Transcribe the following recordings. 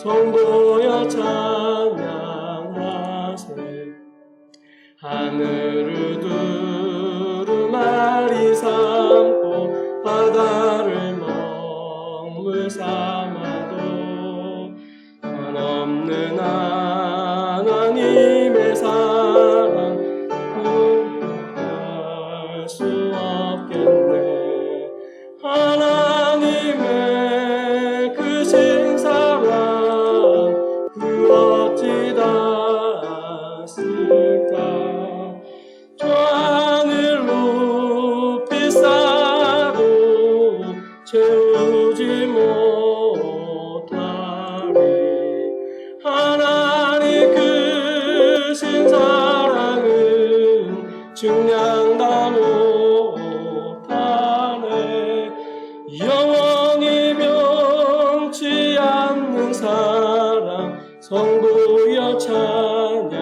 성도여 찬양하세. 하늘을 두루마리 삼고 바다를 먹물 삼아도 한없는 하나님의 사랑 구할 수 없겠네. 하나님의 크신 사랑 그 어찌 닿았을까. 저 하늘 높이 쌓아도 채우지 못하리. 하나님 크신 사랑은 증량 다 못하네. 영원히 변치 않는 사랑 성도여 찬양하세.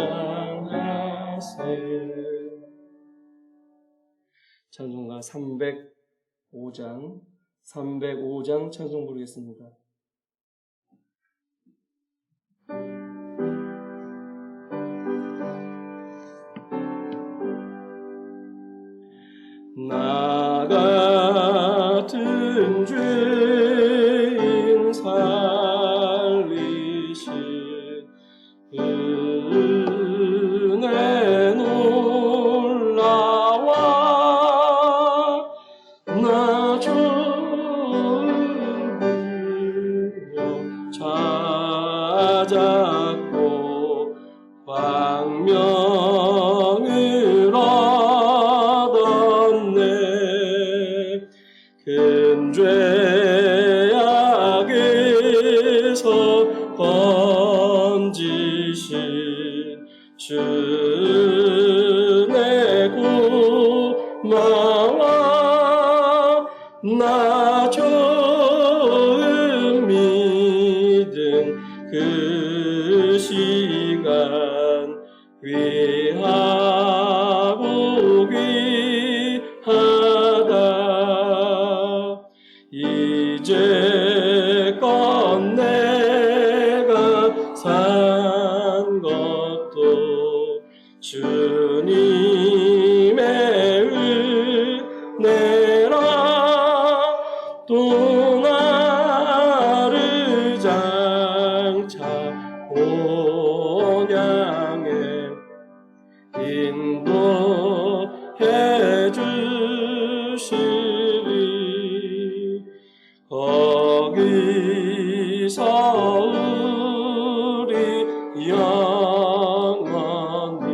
찬송가 305장 찬송 부르겠습니다. 나 같은 죄인 살리신 은혜 놀라와. 나 좋은 능력 찾았고 광명을 얻었네. 큰 죄악에서 건지신 주의 고마워. 나 좋은 믿음 그 시간 귀하고 귀하다. 이제껏 내가 산 것도 주님의 은혜라. 또 나를 장차 본향에 인도해 주시리. 거기서 우리 영원히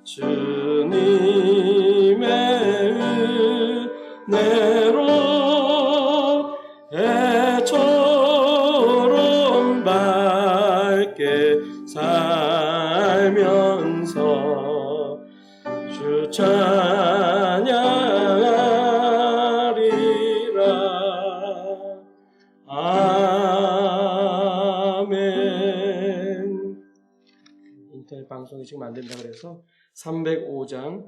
주님의 은혜로 애처럼 밝게 살면서 주 찬양하리라. 아멘. 인터넷 방송이 지금 안 된다 그래서 305장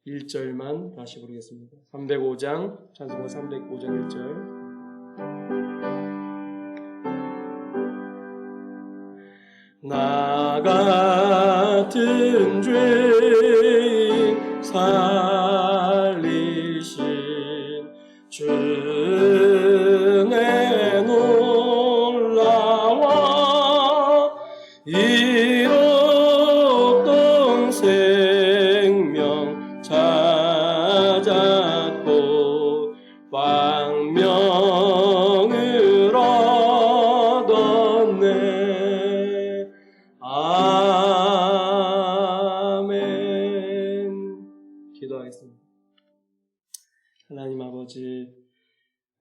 1절만 다시 부르겠습니다. 305장 찬송가 305장 1절. 나 같은 죄인 살리신 주의 놀라와. 잃었던 생명 찾았고 광명을 얻었네. 아멘. 기도하겠습니다. 하나님 아버지,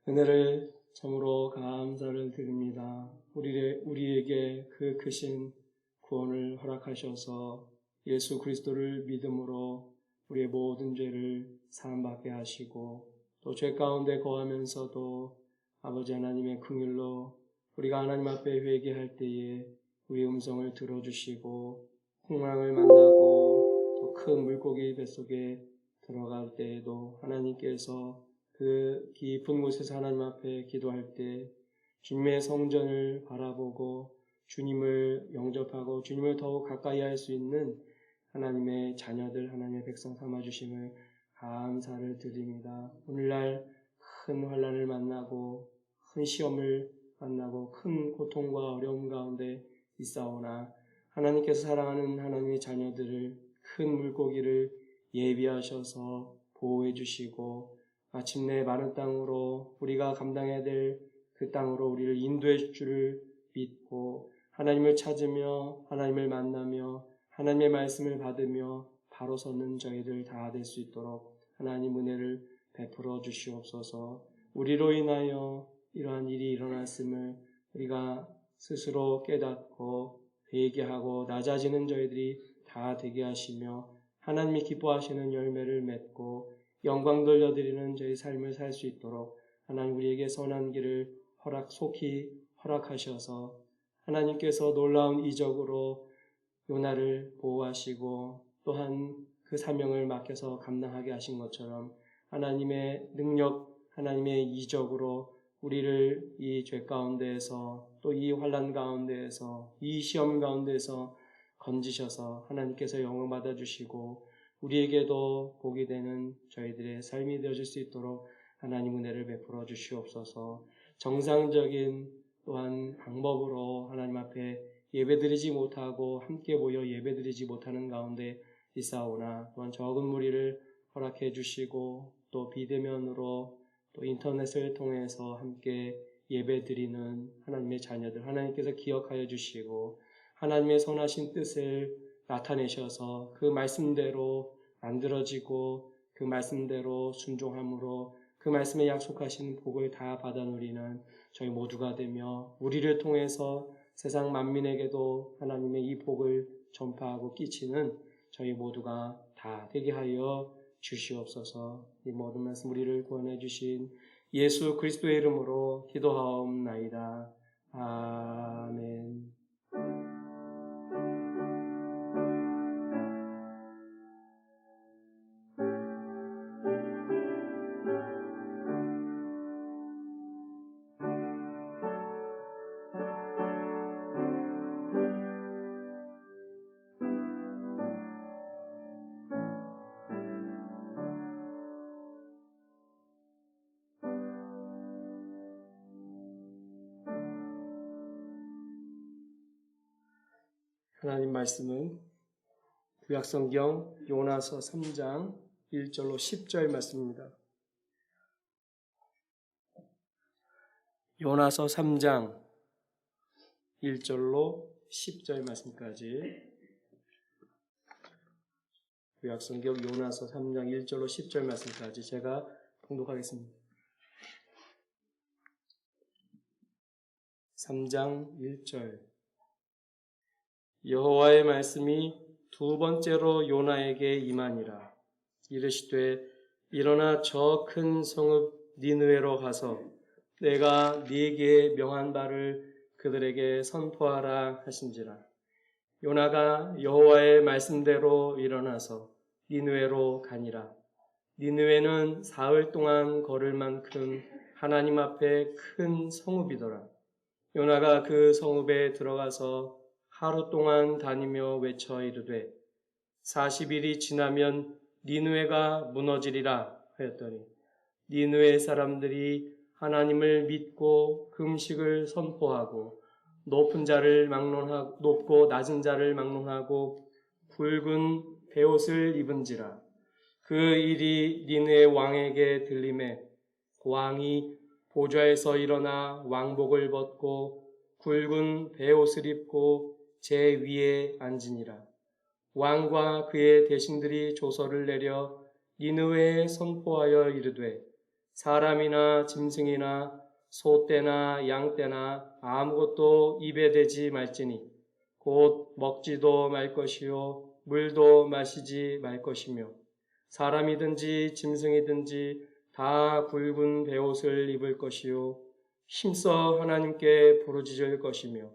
은혜를 참으로 감사를 드립니다. 우리에게 그 크신 구원을 허락하셔서 예수 그리스도를 믿음으로 우리의 모든 죄를 사함받게 하시고, 또 죄 가운데 거하면서도 아버지 하나님의 긍휼로 우리가 하나님 앞에 회개할 때에 우리의 음성을 들어주시고, 풍랑을 만나고 또 큰 물고기 뱃속에 들어갈 때에도 하나님께서 그 깊은 곳에서 하나님 앞에 기도할 때 주님의 성전을 바라보고 주님을 영접하고 주님을 더욱 가까이 할 수 있는 하나님의 자녀들, 하나님의 백성 삼아주심을 감사를 드립니다. 오늘날 큰 환난을 만나고 큰 시험을 만나고 큰 고통과 어려움 가운데 있사오나 하나님께서 사랑하는 하나님의 자녀들을 큰 물고기를 예비하셔서 보호해 주시고 마침내 마른 땅으로 우리가 감당해야 될 그 땅으로 우리를 인도해 줄 줄을 믿고 하나님을 찾으며 하나님을 만나며 하나님의 말씀을 받으며 바로 서는 저희들 다 될 수 있도록 하나님 은혜를 베풀어 주시옵소서. 우리로 인하여 이러한 일이 일어났음을 우리가 스스로 깨닫고 회개하고 낮아지는 저희들이 다 되게 하시며 하나님이 기뻐하시는 열매를 맺고 영광 돌려드리는 저희 삶을 살 수 있도록 하나님 우리에게 선한 길을 속히 허락하셔서 하나님께서 놀라운 이적으로 요나를 보호하시고 또한 그 사명을 맡겨서 감당하게 하신 것처럼 하나님의 능력, 하나님의 이적으로 우리를 이 죄 가운데에서 또 이 환난 가운데에서 이 시험 가운데에서 건지셔서 하나님께서 영광 받아주시고 우리에게도 복이 되는 저희들의 삶이 되어질 수 있도록 하나님 은혜를 베풀어 주시옵소서. 정상적인 또한 방법으로 하나님 앞에 예배드리지 못하고 함께 모여 예배드리지 못하는 가운데 있사오나 또한 적은 무리를 허락해 주시고 또 비대면으로 또 인터넷을 통해서 함께 예배드리는 하나님의 자녀들 하나님께서 기억하여 주시고 하나님의 선하신 뜻을 나타내셔서 그 말씀대로 만들어지고 그 말씀대로 순종함으로 그 말씀에 약속하신 복을 다 받아 누리는 저희 모두가 되며 우리를 통해서 세상 만민에게도 하나님의 이 복을 전파하고 끼치는 저희 모두가 다 되게 하여 주시옵소서. 이 모든 말씀 우리를 구원해 주신 예수 그리스도의 이름으로 기도하옵나이다. 아멘. 하나님 말씀은 구약성경 요나서 3장 1절로 10절 말씀입니다. 요나서 3장 1절로 10절 말씀까지 구약성경 요나서 3장 1절로 10절 말씀까지 제가 봉독하겠습니다. 3장 1절 여호와의 말씀이 두 번째로 요나에게 임하니라. 이르시되 일어나 저 큰 성읍 니느웨로 가서 내가 네게 명한 바를 그들에게 선포하라 하신지라. 요나가 여호와의 말씀대로 일어나서 니느웨로 가니라. 니느웨는 사흘 동안 걸을 만큼 하나님 앞에 큰 성읍이더라. 요나가 그 성읍에 들어가서 하루 동안 다니며 외쳐 이르되 40일이 지나면 니느웨가 무너지리라 하였더니 니느웨 사람들이 하나님을 믿고 금식을 선포하고 높고 낮은 자를 막론하고 굵은 베옷을 입은지라. 그 일이 니느웨 왕에게 들림에 왕이 보좌에서 일어나 왕복을 벗고 굵은 베옷을 입고 제 위에 앉으니라. 왕과 그의 대신들이 조서를 내려 니느웨에 선포하여 이르되 사람이나 짐승이나 소떼나 양떼나 아무것도 입에 대지 말지니 곧 먹지도 말 것이요 물도 마시지 말 것이며 사람이든지 짐승이든지 다 굵은 베옷을 입을 것이요 힘써 하나님께 부르짖을 것이며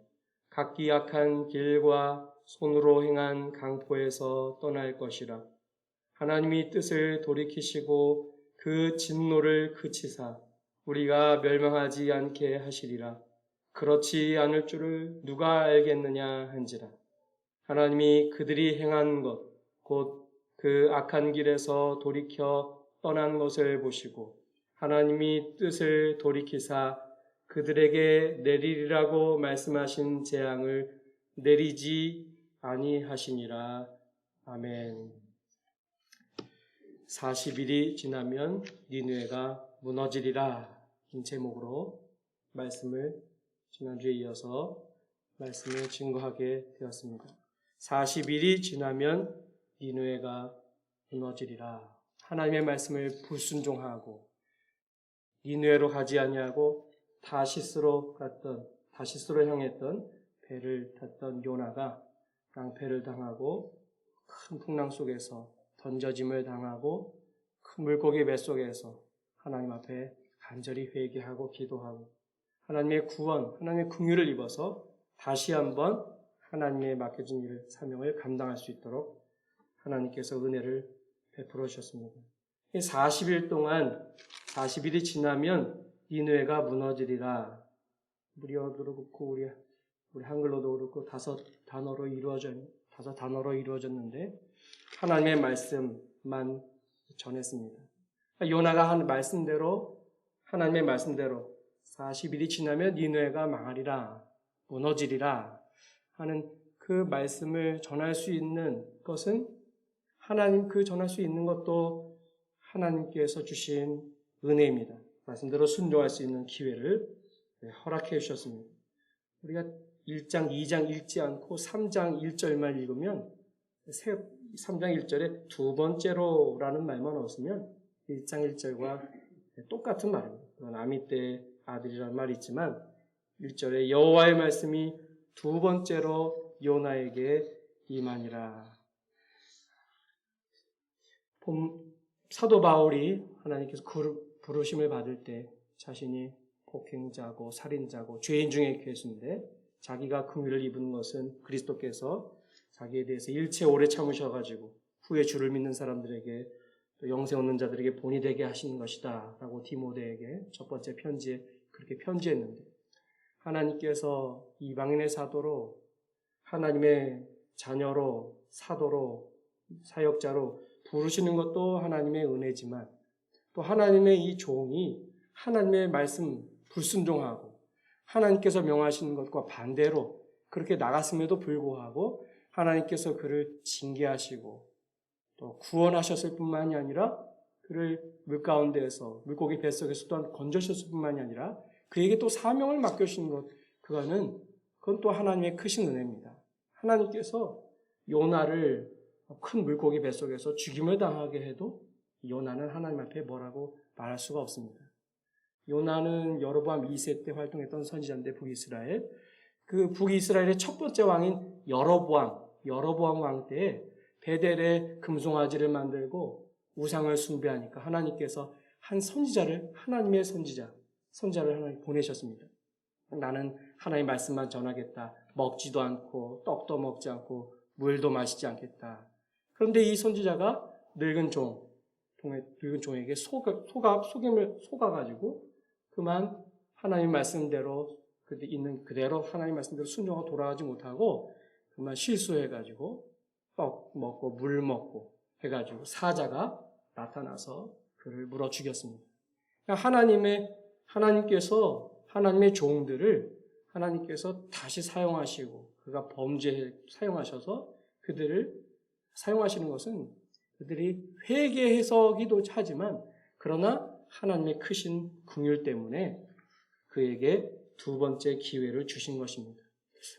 각기 악한 길과 손으로 행한 강포에서 떠날 것이라. 하나님이 뜻을 돌이키시고 그 진노를 그치사 우리가 멸망하지 않게 하시리라. 그렇지 않을 줄을 누가 알겠느냐 한지라. 하나님이 그들이 행한 것, 곧 그 악한 길에서 돌이켜 떠난 것을 보시고 하나님이 뜻을 돌이키사 그들에게 내리리라고 말씀하신 재앙을 내리지 아니하시니라. 아멘. 40일이 지나면 니느웨가 무너지리라. 긴 제목으로 말씀을 지난주에 이어서 말씀을 증거하게 되었습니다. 40일이 지나면 니느웨가 무너지리라. 하나님의 말씀을 불순종하고 니느웨로 가지 아니하고 다시스로 향했던 배를 탔던 요나가 낭패를 당하고 큰 풍랑 속에서 던져짐을 당하고 큰 물고기 뱃속에서 하나님 앞에 간절히 회개하고 기도하고 하나님의 구원, 하나님의 긍휼을 입어서 다시 한번 하나님의 맡겨진 일을, 사명을 감당할 수 있도록 하나님께서 은혜를 베풀어 주셨습니다. 40일 동안 40일이 지나면 니느웨가 무너지리라. 무리어도 그렇고 우리 한글로도 그렇고 다섯 단어로 이루어졌는데 하나님의 말씀만 전했습니다. 요나가 한 말씀대로 하나님의 말씀대로 40일이 지나면 니느웨가 망하리라, 무너지리라 하는 그 말씀을 전할 수 있는 것은 전할 수 있는 것도 하나님께서 주신 은혜입니다. 말씀대로 순종할 수 있는 기회를 허락해 주셨습니다. 우리가 1장, 2장 읽지 않고 3장 1절만 읽으면 3장 1절에 두 번째로라는 말만 없으면 1장 1절과 똑같은 말입니다. 아미 때 아들이라는 말이 있지만 1절에 여호와의 말씀이 두 번째로 요나에게 임하니라. 사도 바울이 하나님께서 부르심을 받을 때 자신이 폭행자고 살인자고 죄인 중에 괴수인데 자기가 긍휼을 입은 것은 그리스도께서 자기에 대해서 일체 오래 참으셔가지고 후에 주를 믿는 사람들에게 또 영생 얻는 자들에게 본이 되게 하시는 것이다 라고 디모데에게 첫 번째 편지에 그렇게 편지했는데 하나님께서 이방인의 사도로 하나님의 자녀로 사도로 사역자로 부르시는 것도 하나님의 은혜지만 또 하나님의 이 종이 하나님의 말씀 불순종하고 하나님께서 명하시는 것과 반대로 그렇게 나갔음에도 불구하고 하나님께서 그를 징계하시고 또 구원하셨을 뿐만이 아니라 그를 물고기 뱃속에서 또한 건져주셨을 뿐만이 아니라 그에게 또 사명을 맡겨주신 것 그건 또 하나님의 크신 은혜입니다. 하나님께서 요나를 큰 물고기 뱃속에서 죽임을 당하게 해도 요나는 하나님 앞에 뭐라고 말할 수가 없습니다. 요나는 여로보암 2세 때 활동했던 선지자인데 북이스라엘. 그 북이스라엘의 첫 번째 왕인 여로보암 왕 때에 베델에 금송아지를 만들고 우상을 숭배하니까 하나님께서 한 선지자를 하나님의 선지자를 하나님 보내셨습니다. 나는 하나님의 말씀만 전하겠다. 먹지도 않고 떡도 먹지 않고 물도 마시지 않겠다. 그런데 이 선지자가 늙은 종에게 속임을 속아가지고 그만 하나님 말씀대로 있는 그대로 하나님 말씀대로 순종하고 돌아가지 못하고 그만 실수해가지고 떡 먹고 물 먹고 해가지고 사자가 나타나서 그를 물어 죽였습니다. 하나님께서 하나님의 종들을 하나님께서 다시 사용하시고 그가 범죄에 사용하셔서 그들을 사용하시는 것은 그들이 회개해서기도 하지만 그러나 하나님의 크신 긍휼 때문에 그에게 두 번째 기회를 주신 것입니다.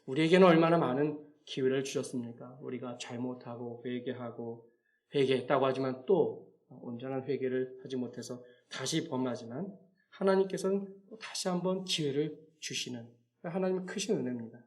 우리에게는 얼마나 많은 기회를 주셨습니까? 우리가 잘못하고 회개했다고 하지만 또 온전한 회개를 하지 못해서 다시 범하지만 하나님께서는 다시 한번 기회를 주시는 하나님의 크신 은혜입니다.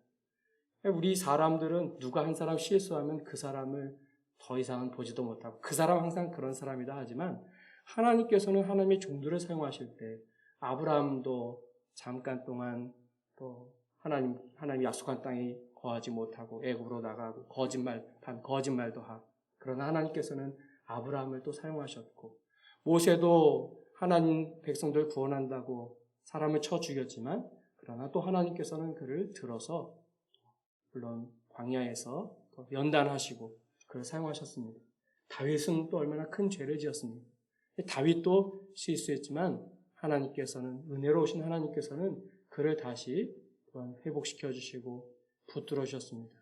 우리 사람들은 누가 한 사람 실수하면 그 사람을 더 이상은 보지도 못하고 그 사람 항상 그런 사람이다 하지만 하나님께서는 하나님의 종들을 사용하실 때 아브라함도 잠깐 동안 또 하나님 약속한 땅에 거하지 못하고 애굽으로 나가고 거짓말도 하고 그러나 하나님께서는 아브라함을 또 사용하셨고 모세도 하나님 백성들 구원한다고 사람을 쳐 죽였지만 그러나 또 하나님께서는 그를 들어서 물론 광야에서 연단하시고 그를 사용하셨습니다. 다윗은 또 얼마나 큰 죄를 지었습니까? 다윗도 실수했지만 하나님께서는 은혜로우신 하나님께서는 그를 다시 회복시켜 주시고 붙들어 주셨습니다.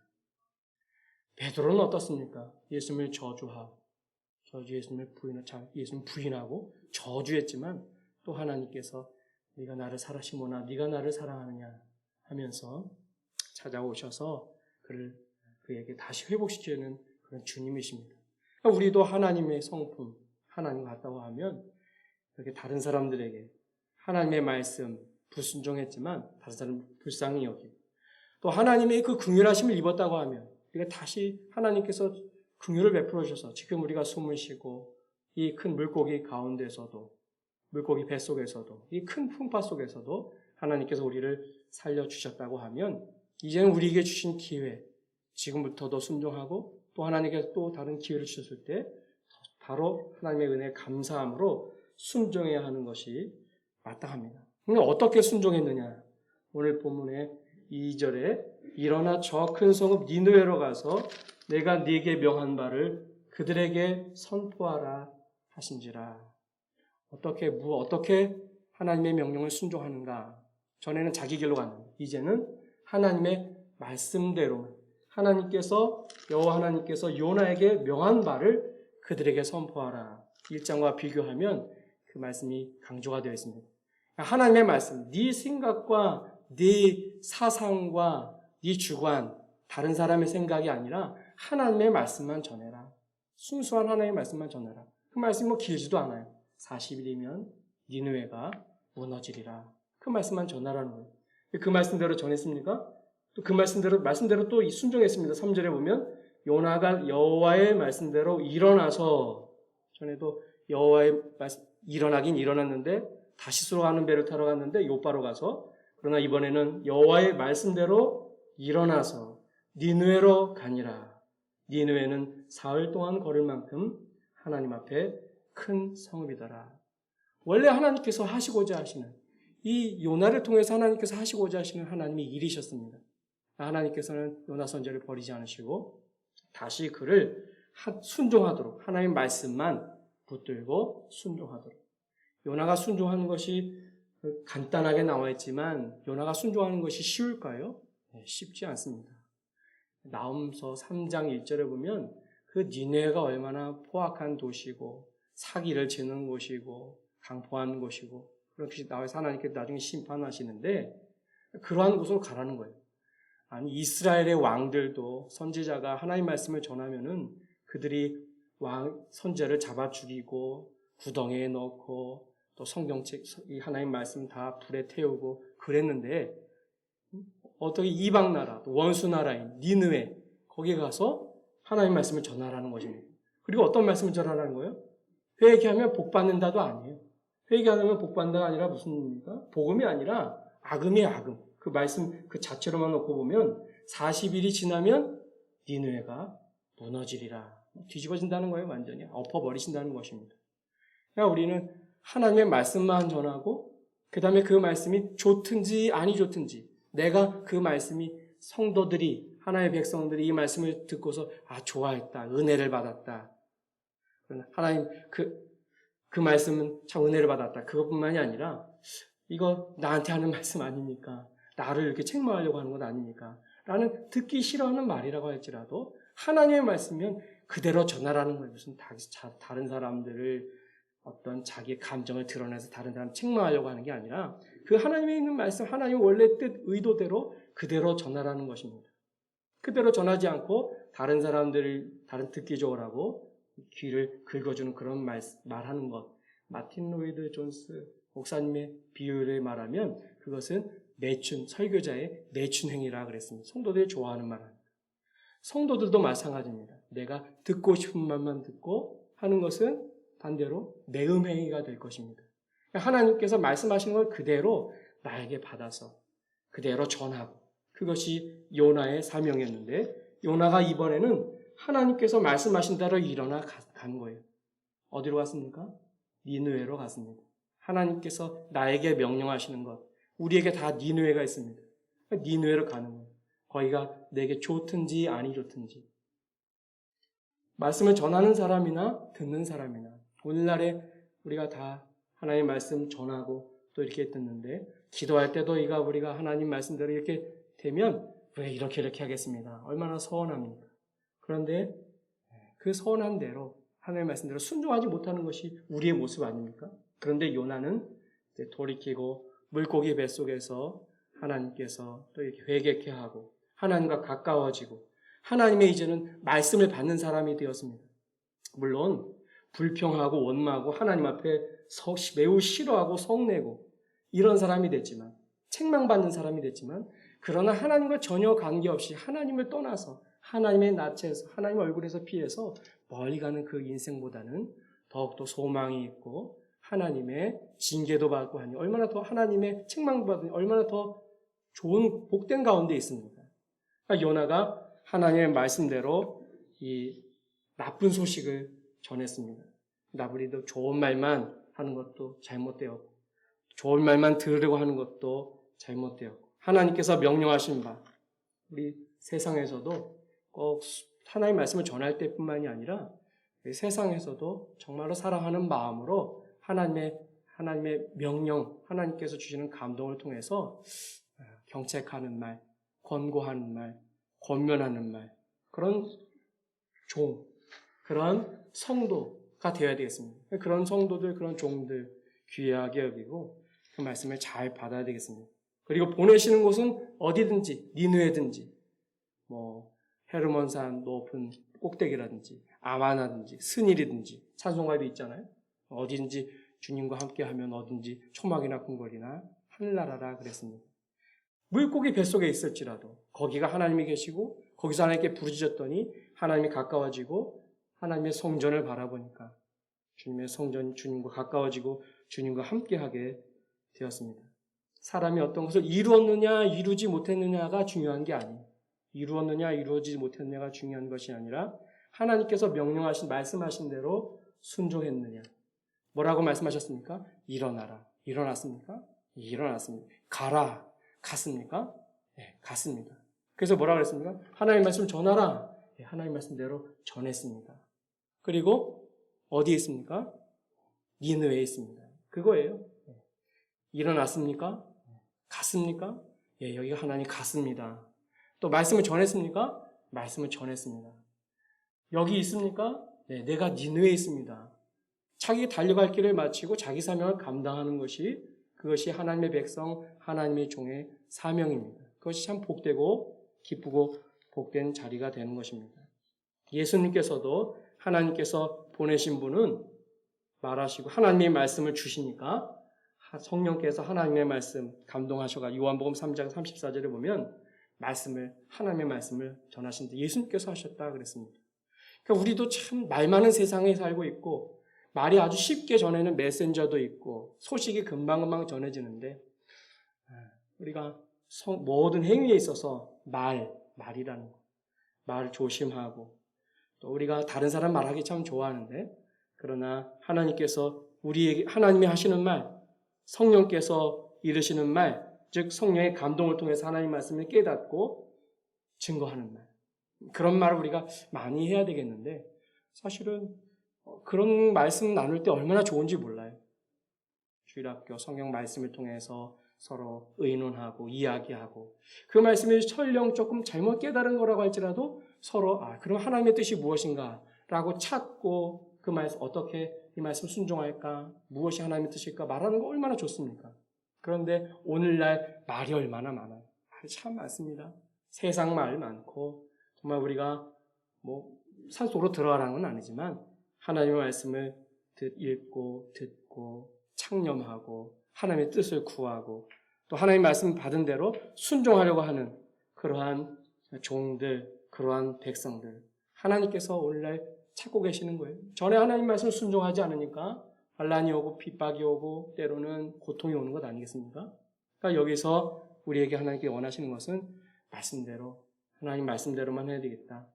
베드로는 어떻습니까? 예수님을 예수님을 부인하고 저주했지만 또 하나님께서 네가 나를 사랑하시모나 네가 나를 사랑하느냐 하면서 찾아오셔서 그에게 다시 회복시키는 그런 주님이십니다. 우리도 하나님의 성품, 하나님 같다고 하면 이렇게 다른 사람들에게 하나님의 말씀 불순종했지만 다른 사람 불쌍히 여기고 또 하나님의 그 긍휼하심을 입었다고 하면 우리가 다시 하나님께서 긍휼을 베풀어 주셔서 지금 우리가 숨을 쉬고 이 큰 물고기 가운데서도 물고기 뱃속에서도 이 큰 풍파 속에서도 하나님께서 우리를 살려주셨다고 하면 이제는 우리에게 주신 기회 지금부터도 순종하고 또 하나님께서 또 다른 기회를 주셨을 때 바로 하나님의 은혜에 감사함으로 순종해야 하는 것이 마땅합니다. 그러니까 어떻게 순종했느냐? 오늘 본문의 2절에 일어나 저 큰 성읍 니느웨로 가서 내가 네게 명한 바를 그들에게 선포하라 하신지라. 어떻게 하나님의 명령을 순종하는가? 전에는 자기 길로 갔는데 이제는 하나님의 말씀대로 여호와 하나님께서 요나에게 명한 바를 그들에게 선포하라. 1장과 비교하면 그 말씀이 강조가 되어 있습니다. 하나님의 말씀, 네 생각과 네 사상과 네 주관, 다른 사람의 생각이 아니라 하나님의 말씀만 전해라. 순수한 하나님의 말씀만 전해라. 그 말씀이 길지도 않아요. 40일이면 니느웨가 무너지리라. 그 말씀만 전하라는 거예요. 그 말씀대로 전했습니까? 또 그 말씀대로 또 순종했습니다. 3절에 보면 요나가 여호와의 말씀대로 일어나서 전에도 여호와의 말씀 일어나긴 일어났는데 다시스로 가는 배를 타러 갔는데 요바로 가서 그러나 이번에는 여호와의 말씀대로 일어나서 니느웨로 가니라. 니느웨는 사흘 동안 걸을 만큼 하나님 앞에 큰 성읍이더라. 원래 하나님께서 하시고자 하시는 이 요나를 통해서 하나님께서 하시고자 하시는 하나님의 일이셨습니다. 하나님께서는 요나 선지자를 버리지 않으시고 다시 그를 순종하도록 하나님의 말씀만 붙들고 순종하도록. 요나가 순종하는 것이 간단하게 나와 있지만 요나가 순종하는 것이 쉬울까요? 쉽지 않습니다. 나훔서 3장 1절에 보면 그 니느웨가 얼마나 포악한 도시고 사기를 치는 곳이고 강포한 곳이고 그렇게 나와서 하나님께서 나중에 심판하시는데 그러한 곳으로 가라는 거예요. 아니 이스라엘의 왕들도 선지자가 하나님 말씀을 전하면은 그들이 선지자를 잡아 죽이고 구덩이에 넣고 또 성경책 하나님 말씀 다 불에 태우고 그랬는데 어떻게 이방 나라 또 원수 나라인 니느웨 거기에 가서 하나님 말씀을 전하라는 것입니다. 그리고 어떤 말씀을 전하라는 거예요? 회개하면 복 받는다도 아니에요. 회개하면 복 받는다가 아니라 무슨 의미입니까? 복음이 아니라 악음이에요, 악음. 그 말씀 그 자체로만 놓고 보면 40일이 지나면 니느웨가 무너지리라. 뒤집어진다는 거예요, 완전히. 엎어버리신다는 것입니다. 그러니까 우리는 하나님의 말씀만 전하고 그 다음에 그 말씀이 좋든지 아니 좋든지 내가 그 말씀이 성도들이 하나님의 백성들이 이 말씀을 듣고서 좋아했다. 은혜를 받았다. 하나님 그 말씀은 참 은혜를 받았다. 그것뿐만이 아니라 이거 나한테 하는 말씀 아닙니까? 나를 이렇게 책망하려고 하는 것 아닙니까? 라는 듣기 싫어하는 말이라고 할지라도 하나님의 말씀이면 그대로 전하라는 거예요. 무슨 다른 사람들을 어떤 자기의 감정을 드러내서 다른 사람 책망하려고 하는 게 아니라 그 하나님의 있는 말씀, 하나님의 원래 뜻, 의도대로 그대로 전하라는 것입니다. 그대로 전하지 않고 다른 사람들을 다른 듣기 좋으라고 귀를 긁어주는 그런 말하는 것. 마틴 로이드 존스 목사님의 비유를 말하면 그것은 설교자의 매춘 행위라 그랬습니다. 성도들이 좋아하는 말입니다. 성도들도 마찬가지입니다. 내가 듣고 싶은 말만 듣고 하는 것은 반대로 매음 행위가 될 것입니다. 하나님께서 말씀하시는 걸 그대로 나에게 받아서 그대로 전하고 그것이 요나의 사명이었는데 요나가 이번에는 하나님께서 말씀하신 대로 일어나 간 거예요. 어디로 갔습니까? 니느웨로 갔습니다. 하나님께서 나에게 명령하시는 것, 우리에게 다 니느웨가 있습니다. 니느웨로 가는 거예요. 거기가 내게 좋든지 아니 좋든지. 말씀을 전하는 사람이나 듣는 사람이나 오늘날에 우리가 다 하나님 말씀 전하고 또 이렇게 듣는데 기도할 때도 우리가 하나님 말씀대로 이렇게 되면 왜 이렇게 하겠습니다. 얼마나 서운합니까? 그런데 그 서운한 대로 하나님의 말씀대로 순종하지 못하는 것이 우리의 모습 아닙니까? 그런데 요나는 돌이키고 물고기 뱃속에서 하나님께서 또 이렇게 회개케 하고 하나님과 가까워지고 하나님의 이제는 말씀을 받는 사람이 되었습니다. 물론 불평하고 원망하고 하나님 앞에 매우 싫어하고 성내고 이런 사람이 됐지만 책망받는 사람이 됐지만 그러나 하나님과 전혀 관계없이 하나님을 떠나서 하나님의 낯에서 하나님의 얼굴에서 피해서 멀리 가는 그 인생보다는 더욱더 소망이 있고 하나님의 징계도 받고 하니 얼마나 더 하나님의 책망도 받으니 얼마나 더 좋은 복된 가운데 있습니다. 그러니까 요나가 하나님의 말씀대로 이 나쁜 소식을 전했습니다. 우리도 좋은 말만 하는 것도 잘못되었고 좋은 말만 들으려고 하는 것도 잘못되었고 하나님께서 명령하신 바 우리 세상에서도 꼭 하나님의 말씀을 전할 때뿐만이 아니라 세상에서도 정말로 사랑하는 마음으로 하나님의 명령, 하나님께서 주시는 감동을 통해서 경책하는 말, 권고하는 말, 권면하는 말, 그런 그런 성도가 되어야 되겠습니다. 그런 성도들, 그런 종들 귀하게 여기고 그 말씀을 잘 받아야 되겠습니다. 그리고 보내시는 곳은 어디든지, 니느웨든지, 헤르몬산 높은 꼭대기라든지, 아마나든지, 스닐이든지, 찬송가에도 있잖아요. 어디든지 주님과 함께하면 어딘지 초막이나 궁궐이나 하늘나라라 그랬습니다. 물고기 뱃속에 있을지라도 거기가 하나님이 계시고 거기서 하나님께 부르짖었더니 하나님이 가까워지고 하나님의 성전을 바라보니까 주님의 성전 주님과 가까워지고 주님과 함께하게 되었습니다. 사람이 어떤 것을 이루었느냐 이루지 못했느냐가 중요한 게 아니에요. 이루었느냐 이루어지지 못했느냐가 중요한 것이 아니라 하나님께서 말씀하신 대로 순종했느냐. 뭐라고 말씀하셨습니까? 일어나라. 일어났습니까? 일어났습니다. 가라. 갔습니까? 네, 갔습니다. 그래서 뭐라고 그랬습니까? 하나님 말씀 전하라. 네, 하나님 말씀대로 전했습니다. 그리고 어디에 있습니까? 니느웨에 있습니다. 그거예요. 네. 일어났습니까? 갔습니까? 예, 여기가 하나님 갔습니다. 또 말씀을 전했습니까? 말씀을 전했습니다. 여기 있습니까? 네, 내가 니느웨에 있습니다. 자기 달려갈 길을 마치고 자기 사명을 감당하는 그것이 하나님의 백성, 하나님의 종의 사명입니다. 그것이 참 복되고 기쁘고 복된 자리가 되는 것입니다. 예수님께서도 하나님께서 보내신 분은 말하시고 하나님의 말씀을 주시니까 성령께서 하나님의 말씀 감동하셔가 요한복음 3장 34절에 보면 하나님의 말씀을 전하신데 예수님께서 하셨다 그랬습니다. 그러니까 우리도 참 말 많은 세상에 살고 있고 말이 아주 쉽게 전해는 메신저도 있고 소식이 금방금방 전해지는데 우리가 모든 행위에 있어서 말이라는 거, 말 조심하고 또 우리가 다른 사람 말하기 참 좋아하는데 그러나 하나님께서 하나님이 하시는 말, 성령께서 이르시는 말, 즉 성령의 감동을 통해서 하나님 말씀을 깨닫고 증거하는 말, 그런 말을 우리가 많이 해야 되겠는데 사실은 그런 말씀 나눌 때 얼마나 좋은지 몰라요. 주일학교 성경 말씀을 통해서 서로 의논하고 이야기하고 그 말씀이 설령 조금 잘못 깨달은 거라고 할지라도 서로 그럼 하나님의 뜻이 무엇인가 라고 찾고 그 말씀 어떻게 이 말씀 순종할까 무엇이 하나님의 뜻일까 말하는 거 얼마나 좋습니까? 그런데 오늘날 말이 얼마나 많아요. 말이 참 많습니다. 세상 말 많고 정말 우리가 산속으로 들어가라는 건 아니지만 하나님의 말씀을 읽고 듣고 창념하고 하나님의 뜻을 구하고 또 하나님의 말씀 받은 대로 순종하려고 하는 그러한 종들, 그러한 백성들 하나님께서 오늘날 찾고 계시는 거예요. 전에 하나님 말씀을 순종하지 않으니까 환난이 오고 핍박이 오고 때로는 고통이 오는 것 아니겠습니까? 그러니까 여기서 우리에게 하나님께 원하시는 것은 말씀대로 하나님 말씀대로만 해야 되겠다.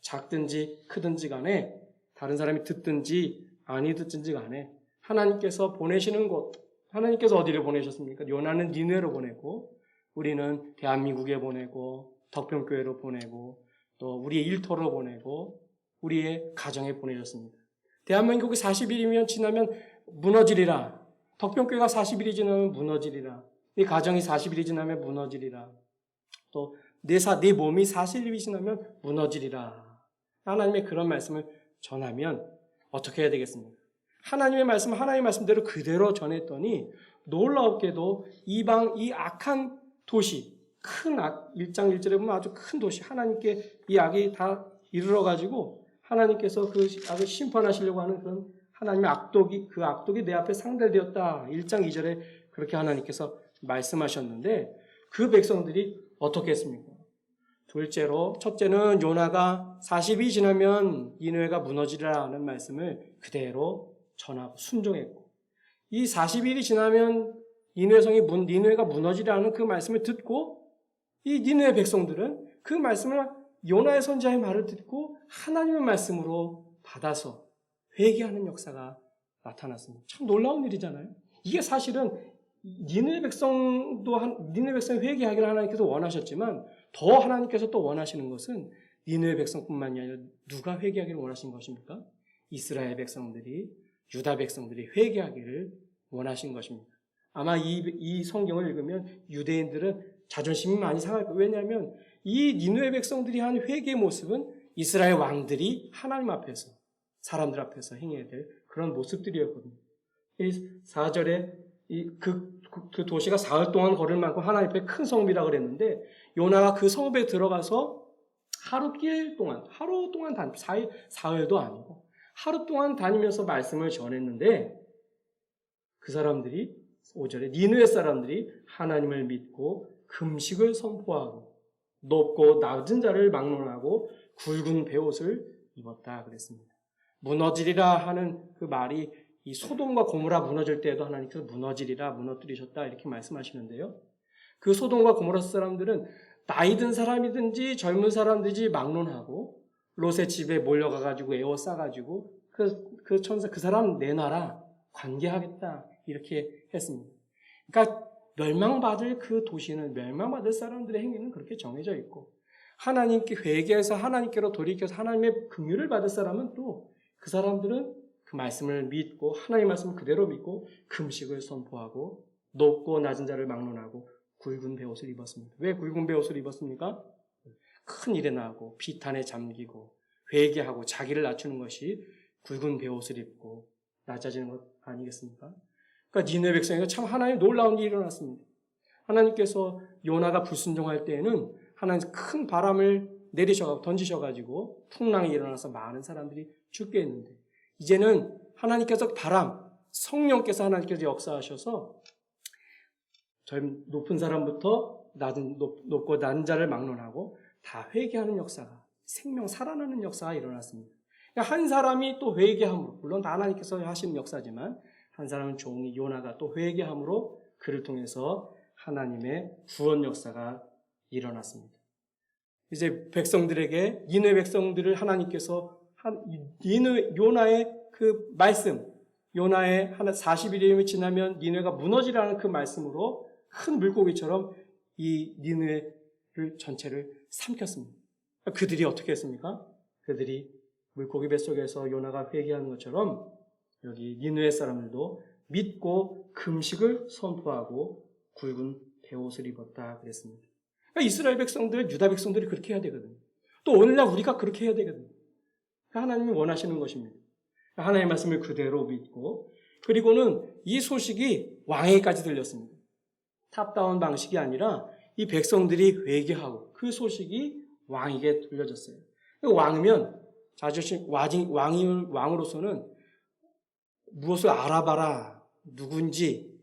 작든지 크든지 간에 다른 사람이 듣든지 아니 듣든지 간에 하나님께서 보내시는 곳, 하나님께서 어디를 보내셨습니까? 요나는 니느웨로 보내고 우리는 대한민국에 보내고 덕평교회로 보내고 또 우리의 일터로 보내고 우리의 가정에 보내셨습니다. 대한민국이 40일이면 지나면 무너지리라. 덕평교회가 40일이 지나면 무너지리라. 네 가정이 40일이 지나면 무너지리라. 또 내 몸이 40일이 지나면 무너지리라. 하나님의 그런 말씀을 전하면 어떻게 해야 되겠습니까? 하나님의 말씀을 하나님의 말씀대로 그대로 전했더니 놀랍게도 이방 이 악한 도시, 큰 악, 1장 1절에 보면 아주 큰 도시, 하나님께 이 악이 다 이르러가지고 하나님께서 그 악을 심판하시려고 하는 그런 하나님의 그 악독이 내 앞에 상달되었다. 1장 2절에 그렇게 하나님께서 말씀하셨는데 그 백성들이 어떻게 했습니까? 둘째로, 첫째는 요나가 40이 지나면 니느웨가 무너지리라는 말씀을 그대로 전하고 순종했고, 이 40일이 지나면 니느웨가 무너지리라는 그 말씀을 듣고 이 니느웨 백성들은 그 말씀을 요나의 선지자의 말을 듣고 하나님의 말씀으로 받아서 회개하는 역사가 나타났습니다. 참 놀라운 일이잖아요. 이게 사실은 니느웨 백성이 회개하기를 하나님께서 원하셨지만 더 하나님께서 또 원하시는 것은 니느웨 백성뿐만이 아니라 누가 회개하기를 원하신 것입니까? 이스라엘 백성들이, 유다 백성들이 회개하기를 원하신 것입니다. 아마 이 성경을 읽으면 유대인들은 자존심이 많이 상할 거예요. 왜냐하면 이 니느웨 백성들이 한 회개의 모습은 이스라엘 왕들이 하나님 앞에서, 사람들 앞에서 행해야 될 그런 모습들이었거든요. 이 4절에 그 도시가 사흘 동안 걸을 만큼 하나님 앞에 큰 성읍이라 그랬는데 요나가 그 성읍에 들어가서 하루 동안 사흘도 아니고 하루 동안 다니면서 말씀을 전했는데 그 사람들이 5절에 니느웨 사람들이 하나님을 믿고 금식을 선포하고 높고 낮은 자를 막론하고 굵은 베옷을 입었다 그랬습니다. 무너지리라 하는 그 말이 이 소돔과 고모라 무너질 때에도 하나님께서 무너지리라 무너뜨리셨다 이렇게 말씀하시는데요. 그 소돔과 고모라 사람들은 나이 든 사람이든지 젊은 사람들이 막론하고 롯의 집에 몰려가가지고 에워싸가지고 그 천사 그 사람 내놔라 관계하겠다 이렇게 했습니다. 그러니까 멸망받을 그 도시는 멸망받을 사람들의 행위는 그렇게 정해져 있고 하나님께 회개해서 하나님께로 돌이켜서 하나님의 긍휼을 받을 사람은 또 그 사람들은 그 말씀을 믿고 하나님의 말씀을 그대로 믿고 금식을 선포하고 높고 낮은 자를 막론하고 굵은 베옷을 입었습니다. 왜 굵은 베옷을 입었습니까? 큰 일에 나가고 비탄에 잠기고 회개하고 자기를 낮추는 것이 굵은 베옷을 입고 낮아지는 것 아니겠습니까? 그러니까 니느웨 백성에게 참 하나님 놀라운 일이 일어났습니다. 하나님께서 요나가 불순종할 때에는 하나님 큰 바람을 던지셔가지고 풍랑이 일어나서 많은 사람들이 죽게 했는데 이제는 하나님께서 성령께서 하나님께서 역사하셔서 높은 사람부터 높고 낮은 자를 막론하고 다 회개하는 역사가 생명 살아나는 역사가 일어났습니다. 그러니까 한 사람이 또 회개함으로 물론 다 하나님께서 하시는 역사지만 한 사람은 종이 요나가 또 회개함으로 그를 통해서 하나님의 구원 역사가 일어났습니다. 이제 백성들에게 니느웨 백성들을 하나님께서 요나의 그 말씀, 요나의 40일이 지나면 니느웨가 무너지라는 그 말씀으로 큰 물고기처럼 이 니느웨를 전체를 삼켰습니다. 그들이 어떻게 했습니까? 그들이 물고기 뱃속에서 요나가 회개하는 것처럼 여기 니느웨 사람들도 믿고 금식을 선포하고 굵은 베옷을 입었다 그랬습니다. 그러니까 이스라엘 백성들, 유다 백성들이 그렇게 해야 되거든요. 또 오늘날 우리가 그렇게 해야 되거든요. 하나님이 원하시는 것입니다. 하나님의 말씀을 그대로 믿고 그리고는 이 소식이 왕에게까지 들렸습니다. 탑다운 방식이 아니라 이 백성들이 회개하고 그 소식이 왕에게 들려졌어요. 왕이면 자존심 왕으로서는 무엇을 알아봐라. 누군지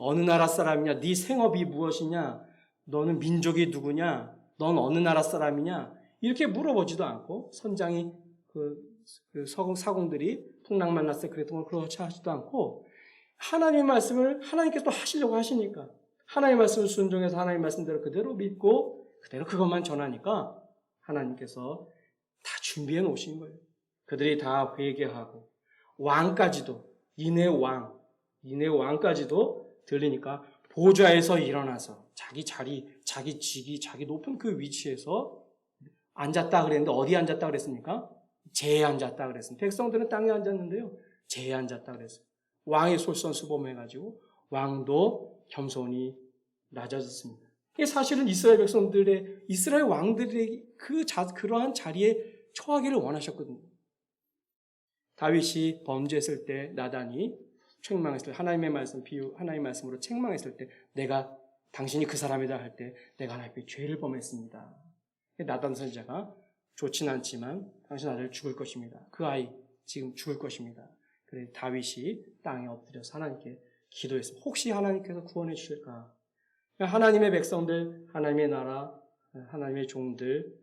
어느 나라 사람이냐 네 생업이 무엇이냐 너는 민족이 누구냐 넌 어느 나라 사람이냐 이렇게 물어보지도 않고 선장이 사공들이 풍랑 만났을 때 그랬던 건 그렇지 하지도 않고 하나님의 말씀을 하나님께서 또 하시려고 하시니까 하나님의 말씀을 순종해서 하나님의 말씀대로 그대로 믿고 그대로 그것만 전하니까 하나님께서 다 준비해 놓으신 거예요. 그들이 다 회개하고 왕까지도 니느웨 왕 니네 왕까지도 들리니까 보좌에서 일어나서 자기 자리, 자기 직위, 자기 높은 그 위치에서 앉았다 그랬는데 어디 앉았다 그랬습니까? 재에 앉았다 그랬습니다. 백성들은 땅에 앉았는데요. 재에 앉았다 그랬어요. 왕이 솔선수범해가지고 왕도 겸손히 낮아졌습니다. 이게 사실은 이스라엘 왕들의 그러한 자리에 처하기를 원하셨거든요. 다윗이 범죄했을 때 나단이 책망했을 때 하나님의 말씀으로 책망했을 때 내가 당신이 그 사람이다 할 때 내가 하나님께 죄를 범했습니다. 나단 선지자가 좋진 않지만 당신 아들 죽을 것입니다. 그 아이 지금 죽을 것입니다. 그래서 다윗이 땅에 엎드려서 하나님께 기도했습니다. 혹시 하나님께서 구원해 주실까? 하나님의 백성들, 하나님의 나라, 하나님의 종들,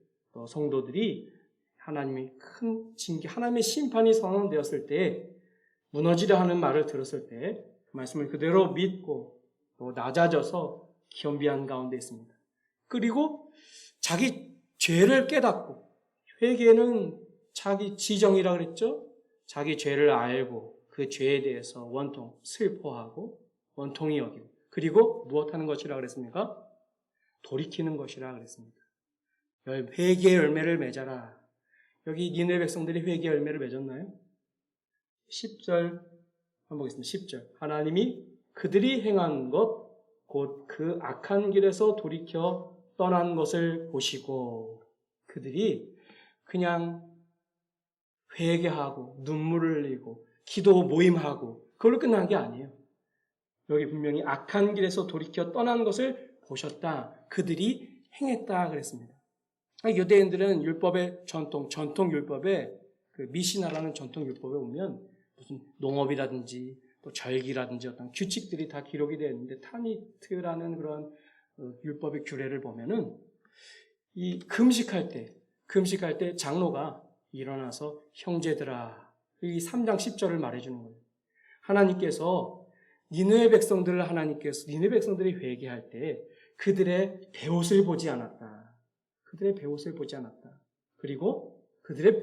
성도들이 하나님의 큰 징계, 하나님의 심판이 선언되었을 때 무너지려 하는 말을 들었을 때 그 말씀을 그대로 믿고 또 낮아져서 겸비한 가운데 있습니다. 그리고 자기 죄를 깨닫고 회개는 자기 지정이라 그랬죠. 자기 죄를 알고 그 죄에 대해서 원통 슬퍼하고 원통이 여기고 그리고 무엇하는 것이라 그랬습니까? 돌이키는 것이라 그랬습니다. 회개의 열매를 맺어라. 여기 니느웨 백성들이 회개의 열매를 맺었나요? 10절 한번 보겠습니다. 10절 하나님이 그들이 행한 것 곧 그 악한 길에서 돌이켜 떠난 것을 보시고 그들이 그냥 회개하고 눈물을 흘리고 기도 모임하고 그걸로 끝난 게 아니에요. 여기 분명히 악한 길에서 돌이켜 떠난 것을 보셨다. 그들이 행했다 그랬습니다. 유대인들은 율법의 전통 율법에 그 미시나라는 전통 율법에 보면 무슨 농업이라든지 또 절기라든지 어떤 규칙들이 다 기록이 되어 있는데 타니트라는 그런 율법의 규례를 보면은 이 금식할 때 장로가 일어나서 형제들아 이 3장 10절을 말해주는 거예요. 하나님께서 니느웨 백성들이 회개할 때 그들의 베옷을 보지 않았다. 그들의 베옷을 보지 않았다. 그리고 그들의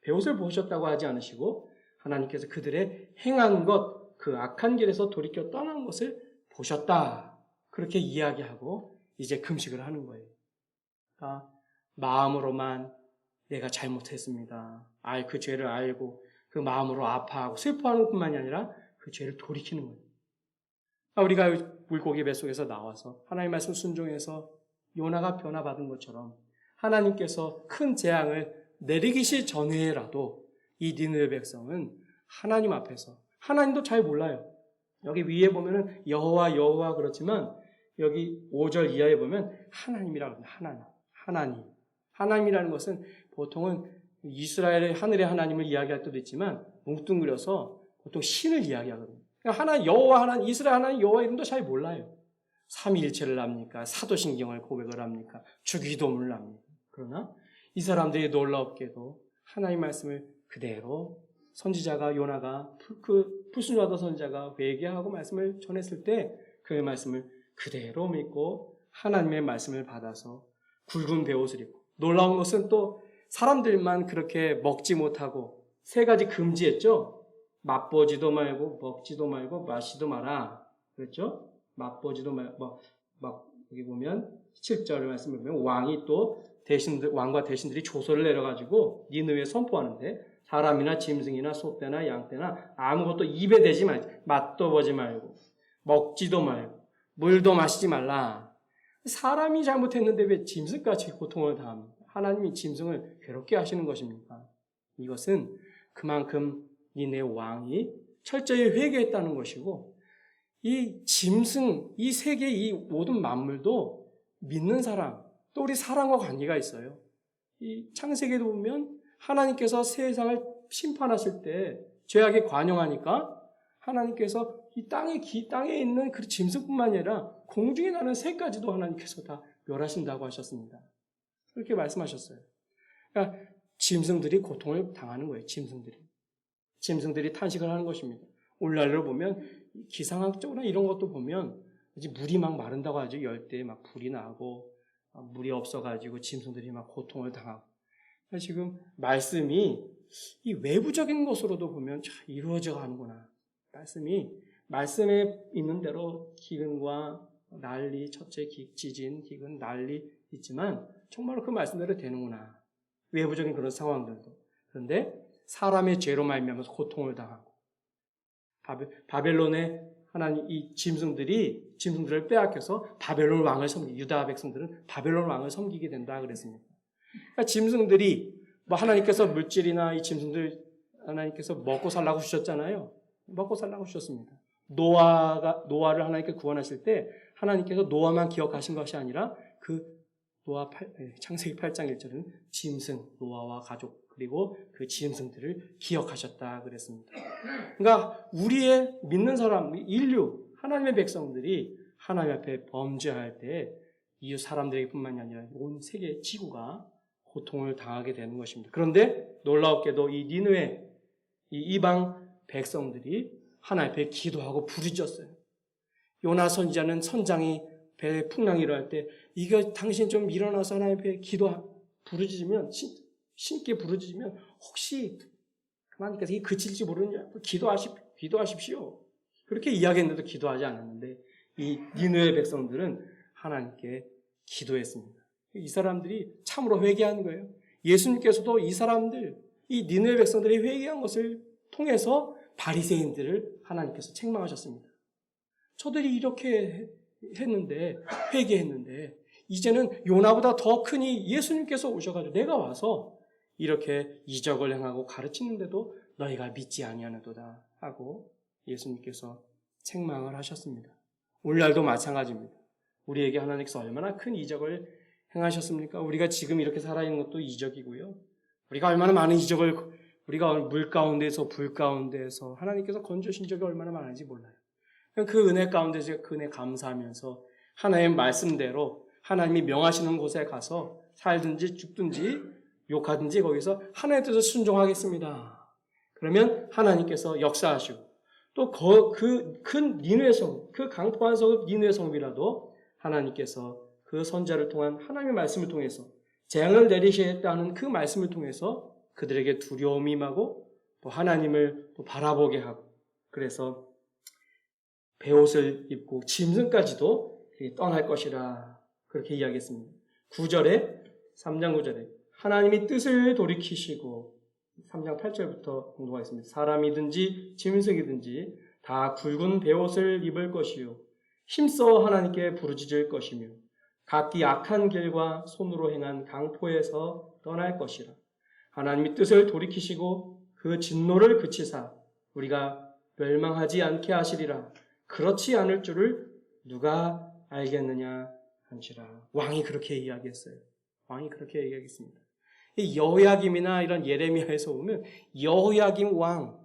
베옷을 보셨다고 하지 않으시고 하나님께서 그들의 행한 것, 그 악한 길에서 돌이켜 떠난 것을 보셨다. 그렇게 이야기하고 이제 금식을 하는 거예요. 그러니까 마음으로만 내가 잘못했습니다. 그 죄를 알고 그 마음으로 아파하고 슬퍼하는 뿐만이 아니라 그 죄를 돌이키는 거예요. 우리가 물고기 뱃속에서 나와서 하나님 말씀 순종해서 요나가 변화받은 것처럼 하나님께서 큰 재앙을 내리기시 전에라도 이 니느웨 백성은 하나님 앞에서 하나님도 잘 몰라요. 여기 위에 보면은 여호와 그렇지만 여기 5절 이하에 보면 하나님이라고 합니다. 하나님이라는 것은 보통은 이스라엘의 하늘의 하나님을 이야기할 때도 있지만 뭉뚱그려서 보통 신을 이야기하거든요. 그러니까 여호와 하나님, 이스라엘 하나님 여호와 이름도 잘 몰라요. 삼위일체를 합니까? 사도신경을 고백을 합니까? 주기도문을 합니까? 그러나 이 사람들이 놀랍게도 하나님 말씀을 그대로 선지자가 요나가 그 불순종하던 선지자가 회개하고 말씀을 전했을 때 그 말씀을 그대로 믿고 하나님의 말씀을 받아서 굵은 베옷을 입고 놀라운 것은 또 사람들만 그렇게 먹지 못하고 3가지 금지했죠. 맛보지도 말고 먹지도 말고 마시도 마라. 그랬죠? 맛보지도 말고 여기 보면 7절 말씀을 보면 왕이 또 왕과 대신들이 조서를 내려가지고 니느웨에 선포하는데 사람이나 짐승이나 소떼나 양떼나 아무것도 입에 대지 말지 맛도 보지 말고 먹지도 말고 물도 마시지 말라. 사람이 잘못했는데 왜 짐승까지 고통을 당합니까? 하나님이 짐승을 괴롭게 하시는 것입니까? 이것은 그만큼 니느웨 왕이 철저히 회개했다는 것이고 이 짐승, 이 세계 이 모든 만물도 믿는 사람, 또 우리 사람과 관계가 있어요. 이 창세기도 보면 하나님께서 세상을 심판하실 때 죄악에 관용하니까 하나님께서 이 땅에 있는 그 짐승뿐만 아니라 공중에 나는 새까지도 하나님께서 다 멸하신다고 하셨습니다. 그렇게 말씀하셨어요. 그러니까 짐승들이 고통을 당하는 거예요. 짐승들이 탄식을 하는 것입니다. 오늘날로 보면 기상학적으로 이런 것도 보면 이제 물이 막 마른다고 하죠. 열대에 막 불이 나고 물이 없어가지고 짐승들이 막 고통을 당하고. 지금 말씀이 이 외부적인 것으로도 보면 참 이루어져 가는구나. 말씀에 있는 대로 기근과 난리, 첫째 지진, 기근, 난리 있지만 정말로 그 말씀대로 되는구나. 외부적인 그런 상황들도. 그런데 사람의 죄로 말미암아서 고통을 당하고 바벨론의 하나님 이 짐승들을 빼앗겨서 바벨론 왕을 섬기고 유다 백성들은 바벨론 왕을 섬기게 된다 그랬습니다. 그러니까 짐승들이 하나님께서 물질이나 이 짐승들 하나님께서 먹고 살라고 주셨잖아요. 먹고 살라고 주셨습니다. 노아를 하나님께 구원하실 때 하나님께서 노아만 기억하신 것이 아니라 창세기 8장 1절은 짐승, 노아와 가족 그리고 그 짐승들을 기억하셨다 그랬습니다. 그러니까 우리의 믿는 사람, 인류, 하나님의 백성들이 하나님 앞에 범죄할 때 이 사람들에게뿐만이 아니라 온 세계 지구가 고통을 당하게 되는 것입니다. 그런데 놀랍게도 이 니느웨, 이 이방 백성들이 하나님 앞에 기도하고 부르짖었어요. 요나 선지자는 선장이 배에 풍랑이 일어날 때 이거 당신 좀 일어나서 하나님 앞에 부르짖으면 신께 부르짖으면 혹시 하나님께서 이게 그칠지 모르느냐 기도하십시오. 그렇게 이야기했는데도 기도하지 않았는데 이 니느웨 백성들은 하나님께 기도했습니다. 이 사람들이 참으로 회개한 거예요. 예수님께서도 이 니느웨 백성들이 회개한 것을 통해서 바리새인들을 하나님께서 책망하셨습니다. 저들이 이렇게 회개했는데 이제는 요나보다 더 크니 예수님께서 오셔가지고 내가 와서 이렇게 이적을 행하고 가르치는데도 너희가 믿지 아니하는도다 하고 예수님께서 책망을 하셨습니다. 오늘날도 마찬가지입니다. 우리에게 하나님께서 얼마나 큰 이적을 행하셨습니까? 우리가 지금 이렇게 살아있는 것도 이적이고요. 우리가 얼마나 많은 이적을 우리가 물 가운데서 불 가운데서 하나님께서 건져주신 적이 얼마나 많은지 몰라요. 그 은혜 가운데서 그 은혜 감사하면서 하나님의 말씀대로 하나님이 명하시는 곳에 가서 살든지 죽든지 욕하든지 거기서 하나님의 뜻을 순종하겠습니다. 그러면 하나님께서 역사하시고 또 그 큰 니느웨 성, 그 강포한 성읍 니느웨 성읍이라도 하나님께서 그 선자를 통한 하나님의 말씀을 통해서 재앙을 내리시겠다는 그 말씀을 통해서 그들에게 두려움이 임하고 또 하나님을 또 바라보게 하고 그래서 베옷을 입고 짐승까지도 떠날 것이라 그렇게 이야기했습니다. 3장 9절에 하나님이 뜻을 돌이키시고 3장 8절부터 공도가 있습니다. 사람이든지 짐승이든지 다 굵은 베옷을 입을 것이요 힘써 하나님께 부르짖을 것이며 각기 악한 길과 손으로 행한 강포에서 떠날 것이라. 하나님이 뜻을 돌이키시고 그 진노를 그치사 우리가 멸망하지 않게 하시리라. 그렇지 않을 줄을 누가 알겠느냐 한시라. 왕이 그렇게 이야기했어요. 왕이 그렇게 이야기했습니다. 이 여호야김이나 이런 예레미야에서 보면 여호야김 왕,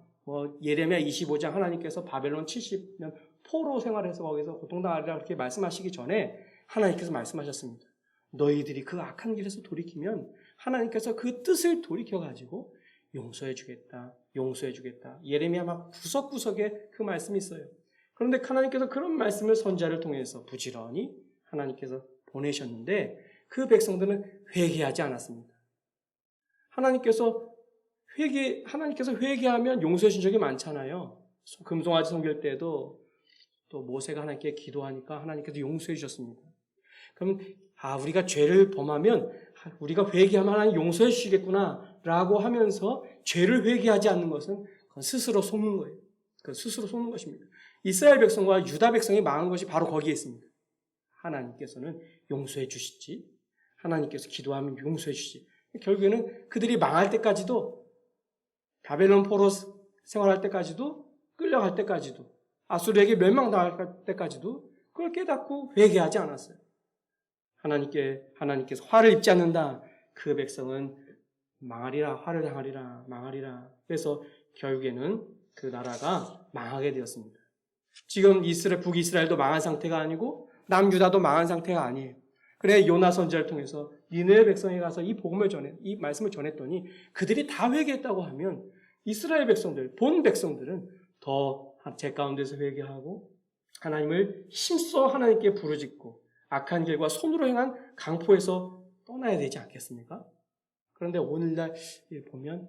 예레미야 25장 하나님께서 바벨론 70년 포로 생활해서 거기서 고통당하리라 그렇게 말씀하시기 전에 하나님께서 말씀하셨습니다. 너희들이 그 악한 길에서 돌이키면 하나님께서 그 뜻을 돌이켜가지고 용서해주겠다. 예레미야 막 구석구석에 그 말씀이 있어요. 그런데 하나님께서 그런 말씀을 선지자를 통해서 부지런히 하나님께서 보내셨는데 그 백성들은 회개하지 않았습니다. 하나님께서 회개하면 용서해 준 적이 많잖아요. 금송아지 섬길 때도 또 모세가 하나님께 기도하니까 하나님께서 용서해 주셨습니다. 그러면 우리가 죄를 범하면 우리가 회개하면 하나님 용서해 주시겠구나 라고 하면서 죄를 회개하지 않는 것은 그건 스스로 속는 거예요. 그건 스스로 속는 것입니다. 이스라엘 백성과 유다 백성이 망한 것이 바로 거기에 있습니다. 하나님께서는 용서해 주시지. 하나님께서 기도하면 용서해 주시지. 결국에는 그들이 망할 때까지도 바벨론 포로 생활할 때까지도 끌려갈 때까지도 아수르에게 멸망당할 때까지도 그걸 깨닫고 회개하지 않았어요. 하나님께서 화를 입지 않는다. 그 백성은 망하리라, 화를 당하리라, 망하리라. 그래서 결국에는 그 나라가 망하게 되었습니다. 지금 북이스라엘도 망한 상태가 아니고 남유다도 망한 상태가 아니에요. 그래 요나 선지자를 통해서 니느웨 백성에 가서 이 말씀을 전했더니 그들이 다 회개했다고 하면 이스라엘 백성들, 본 백성들은 더 제 가운데서 회개하고 하나님을 힘써 하나님께 부르짖고 악한 길과 손으로 행한 강포에서 떠나야 되지 않겠습니까? 그런데 오늘날 보면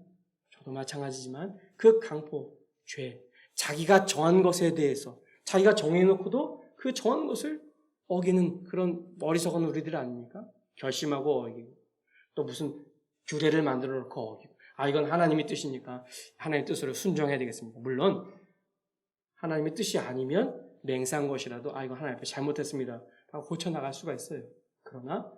저도 마찬가지지만 그 강포, 죄, 자기가 정한 것에 대해서 자기가 정해놓고도 그 정한 것을 어기는 그런 어리석은 우리들 아닙니까? 결심하고 어기고 또 무슨 규례를 만들어 놓고 어기고 이건 하나님의 뜻이니까 하나님의 뜻으로 순종해야 되겠습니다. 물론 하나님의 뜻이 아니면 맹세한 것이라도 이건 하나님 앞에 잘못했습니다 하고 고쳐나갈 수가 있어요. 그러나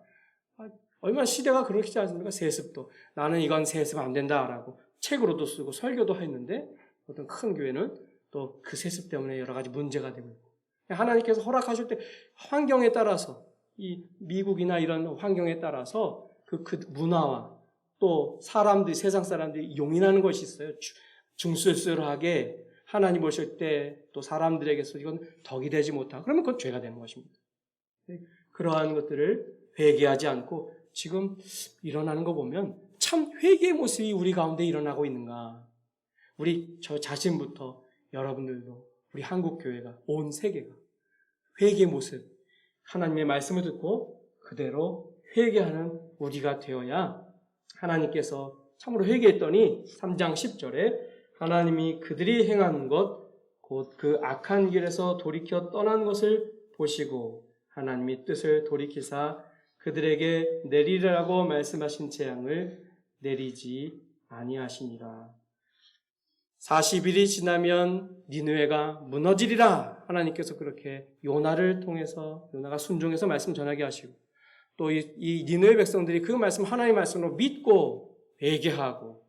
얼마나 시대가 그렇지 않습니까? 세습도 나는 이건 세습 안 된다라고 책으로도 쓰고 설교도 했는데 어떤 큰 교회는 또 그 세습 때문에 여러 가지 문제가 되고 있고 하나님께서 허락하실 때 환경에 따라서 이 미국이나 이런 환경에 따라서 그 문화와 또 사람들이 세상 사람들이 용인하는 것이 있어요. 중술술하게 하나님 보실 때 또 사람들에게서 이건 덕이 되지 못하고 그러면 그건 죄가 되는 것입니다. 그러한 것들을 회개하지 않고 지금 일어나는 거 보면 참 회개의 모습이 우리 가운데 일어나고 있는가. 우리 저 자신부터 여러분들도 우리 한국교회가 온 세계가 회개의 모습 하나님의 말씀을 듣고 그대로 회개하는 우리가 되어야 하나님께서 참으로 회개했더니 3장 10절에 하나님이 그들이 행한 것 곧 그 악한 길에서 돌이켜 떠난 것을 보시고 하나님이 뜻을 돌이키사 그들에게 내리라고 말씀하신 재앙을 내리지 아니하시니라. 40일이 지나면 니느웨가 무너지리라. 하나님께서 그렇게 요나를 통해서 요나가 순종해서 말씀 전하게 하시고 또 이 니느웨 백성들이 그 말씀 하나님의 말씀으로 믿고 회개하고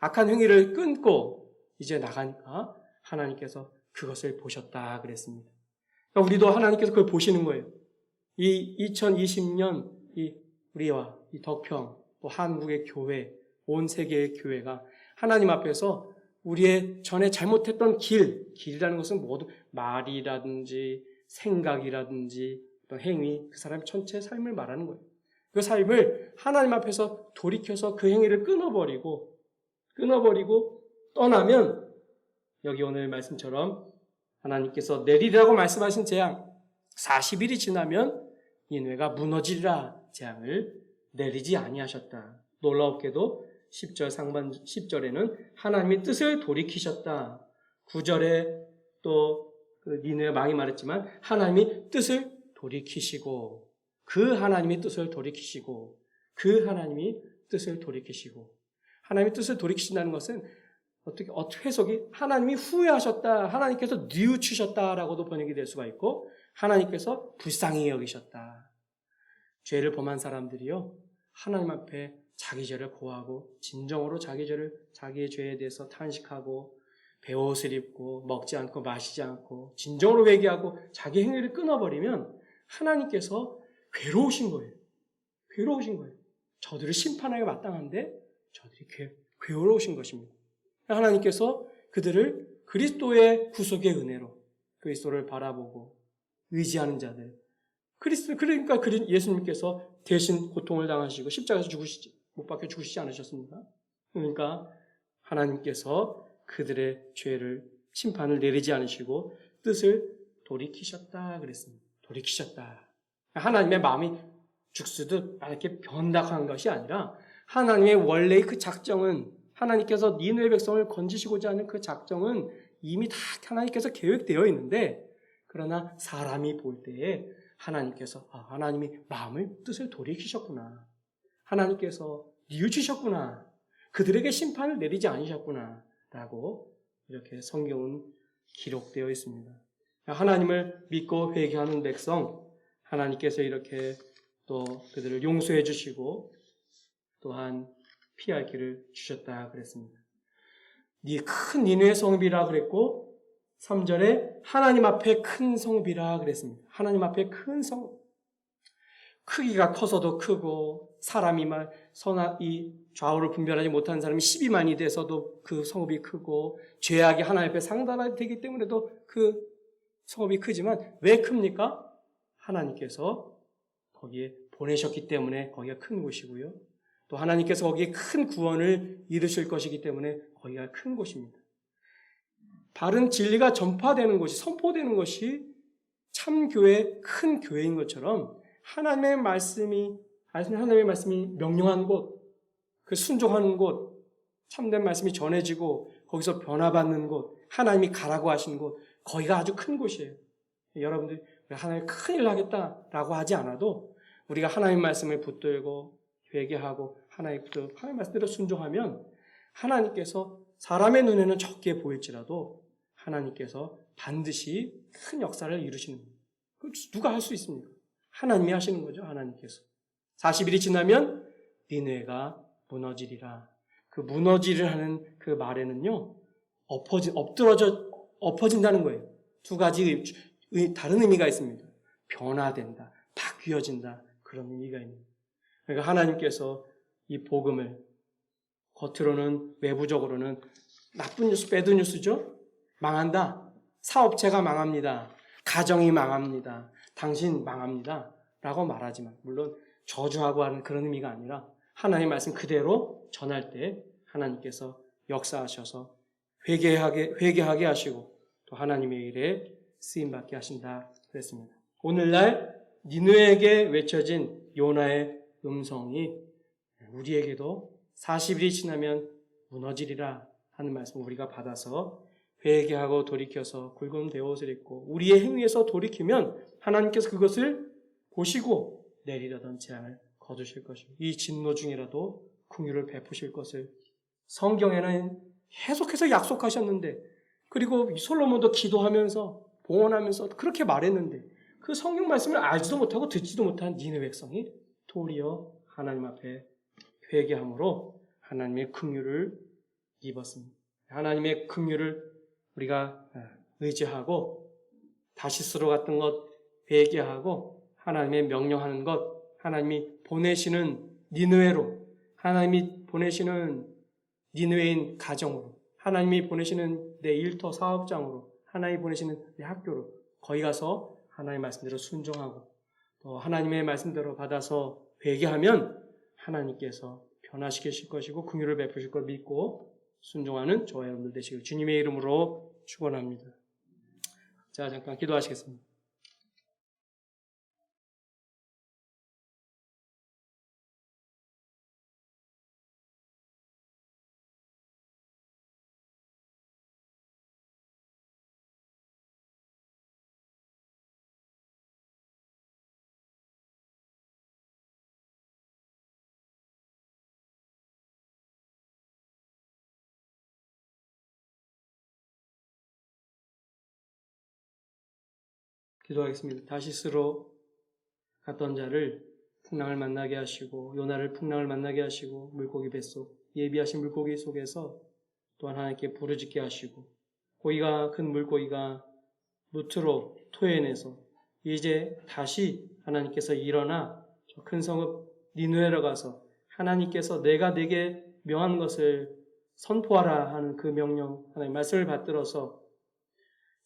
악한 행위를 끊고 이제 나가니까 하나님께서 그것을 보셨다 그랬습니다. 그러니까 우리도 하나님께서 그걸 보시는 거예요. 이 2020년 우리와 이 덕평 또 한국의 교회 온 세계의 교회가 하나님 앞에서 우리의 전에 잘못했던 길이라는 것은 모두 말이라든지 생각이라든지 어떤 행위, 그 사람의 전체 삶을 말하는 거예요. 그 삶을 하나님 앞에서 돌이켜서 그 행위를 끊어버리고 떠나면 여기 오늘 말씀처럼 하나님께서 내리라고 말씀하신 재앙 40일이 지나면 니느웨가 무너지리라 재앙을 내리지 아니하셨다. 놀라웠게도 10절 상반 10절에는 하나님의 뜻을 돌이키셨다. 9절에 또 니느웨 왕이 말했지만 하나님이 뜻을 돌이키시고 그 하나님이 뜻을 돌이키시고 하나님의 뜻을 돌이키신다는 것은 어떻게 해석이 하나님이 후회하셨다, 하나님께서 뉘우치셨다라고도 번역이 될 수가 있고 하나님께서 불쌍히 여기셨다. 죄를 범한 사람들이요 하나님 앞에 자기 죄를 고하고 진정으로 자기의 죄에 대해서 탄식하고 베옷을 입고 먹지 않고 마시지 않고 진정으로 회개하고 자기 행위를 끊어버리면 하나님께서 괴로우신 거예요. 저들을 심판하기 마땅한데 저들이 괴로우신 것입니다. 하나님께서 그들을 그리스도의 구속의 은혜로 그리스도를 바라보고 의지하는 자들 그러니까 예수님께서 대신 고통을 당하시고 십자가에서 못 박혀 죽으시지 않으셨습니까? 그러니까 하나님께서 그들의 심판을 내리지 않으시고 뜻을 돌이키셨다 그랬습니다. 돌이키셨다. 하나님의 마음이 죽수듯 이렇게 변덕한 것이 아니라 하나님의 원래의 그 작정은 하나님께서 니느웨 백성을 건지시고자 하는 그 작정은 이미 다 하나님께서 계획되어 있는데 그러나 사람이 볼 때에 하나님께서 하나님이 뜻을 돌이키셨구나. 하나님께서 뉘우치셨구나. 그들에게 심판을 내리지 않으셨구나. 라고 이렇게 성경은 기록되어 있습니다. 하나님을 믿고 회개하는 백성 하나님께서 이렇게 또 그들을 용서해 주시고 또한 피할 길을 주셨다 그랬습니다. 큰 니느웨 성읍이라 그랬고 3절에 하나님 앞에 큰 성읍이라 그랬습니다. 하나님 앞에 큰 성읍. 크기가 커서도 크고 사람이 이 좌우를 분별하지 못하는 사람이 12만이 돼서도 그 성읍이 크고 죄악이 하나님 앞에 상달되기 때문에도 그 성읍이 크지만 왜 큽니까? 하나님께서 거기에 보내셨기 때문에 거기가 큰 곳이고요. 또 하나님께서 거기에 큰 구원을 이루실 것이기 때문에 거기가 큰 곳입니다. 바른 진리가 전파되는 곳이 선포되는 것이 참교회 큰 교회인 것처럼 하나님의 말씀이 명령한 곳, 그 순종하는 곳, 참된 말씀이 전해지고 거기서 변화받는 곳, 하나님이 가라고 하시는 곳, 거기가 아주 큰 곳이에요. 여러분들 하나님 큰일 나겠다라고 하지 않아도 우리가 하나님 말씀을 붙들고 회개하고 하나님 말씀대로 순종하면 하나님께서 사람의 눈에는 적게 보일지라도 하나님께서 반드시 큰 역사를 이루시는 거예요. 누가 할 수 있습니까? 하나님이 하시는 거죠. 하나님께서. 40일이 지나면 니느웨가 무너지리라. 그 무너지를 하는 그 말에는요, 엎어진다는 거예요. 두 가지 다른 의미가 있습니다. 변화된다, 바뀌어진다, 그런 의미가 있는 거예요. 그러니까 하나님께서 이 복음을 겉으로는 외부적으로는 나쁜 뉴스, 배드 뉴스죠. 망한다. 사업체가 망합니다. 가정이 망합니다. 당신 망합니다. 라고 말하지만 물론 저주하고 하는 그런 의미가 아니라 하나님의 말씀 그대로 전할 때 하나님께서 역사하셔서 회개하게 하시고 또 하나님의 일에 쓰임받게 하신다 그랬습니다. 오늘날 니느웨에게 외쳐진 요나의 음성이 우리에게도 40일이 지나면 무너지리라 하는 말씀을 우리가 받아서 회개하고 돌이켜서 굵은 베옷을 입고 우리의 행위에서 돌이키면 하나님께서 그것을 보시고 내리려던 재앙을 거두실 것이고 이 진노 중이라도 긍휼을 베푸실 것을 성경에는 계속해서 약속하셨는데 그리고 솔로몬도 기도하면서 봉헌하면서 그렇게 말했는데 그 성경 말씀을 알지도 못하고 듣지도 못한 니느웨 백성이 도리어 하나님 앞에 회개함으로 하나님의 긍휼을 입었습니다. 하나님의 긍휼을 우리가 의지하고 다시스로 갔던 것 회개하고 하나님의 명령하는 것 하나님이 보내시는 니느웨로 하나님이 보내시는 니느웨인 가정으로 하나님이 보내시는 내 일터 사업장으로 하나님이 보내시는 내 학교로 거기 가서 하나님의 말씀대로 순종하고 또 하나님의 말씀대로 받아서 회개하면 하나님께서 변화시키실 것이고 긍휼을 베푸실 걸 믿고 순종하는 저와 여러분들 되시길 주님의 이름으로 축원합니다. 자, 잠깐 기도하시겠습니다. 기도하겠습니다. 다시스로 갔던 자를 풍랑을 만나게 하시고 요나를 풍랑을 만나게 하시고 물고기 뱃속 예비하신 물고기 속에서 또한 하나님께 부르짖게 하시고 고기가 큰 물고기가 무트로 토해내서 이제 다시 하나님께서 일어나 저 큰 성읍 니느웨로 가서 하나님께서 내가 네게 명한 것을 선포하라 하는 그 명령 하나님의 말씀을 받들어서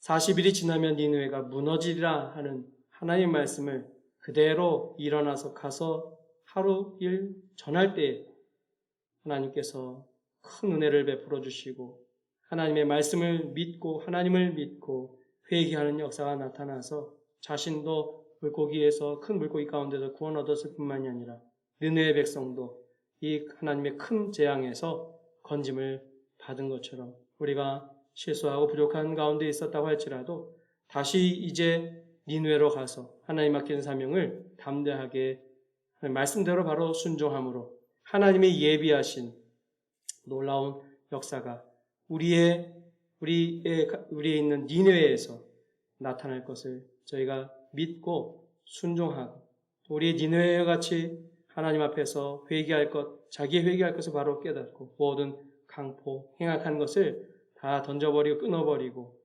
40일이 지나면 니느웨가 무너지리라 하는 하나님의 말씀을 그대로 일어나서 가서 하루 일 전할 때에 하나님께서 큰 은혜를 베풀어 주시고 하나님의 말씀을 믿고 하나님을 믿고 회개하는 역사가 나타나서 자신도 물고기에서 큰 물고기 가운데서 구원 얻었을 뿐만이 아니라 느느웨 백성도 이 하나님의 큰 재앙에서 건짐을 받은 것처럼 우리가 실수하고 부족한 가운데 있었다고 할지라도 다시 이제 니느웨로 가서 하나님 맡기는 사명을 담대하게 말씀대로 바로 순종함으로 하나님의 예비하신 놀라운 역사가 우리에 있는 니느웨에서 나타날 것을 저희가 믿고 순종하고 우리의 니느웨와 같이 하나님 앞에서 회개할 것, 자기 회개할 것을 바로 깨닫고 모든 강포, 행악한 것을 다 던져버리고 끊어버리고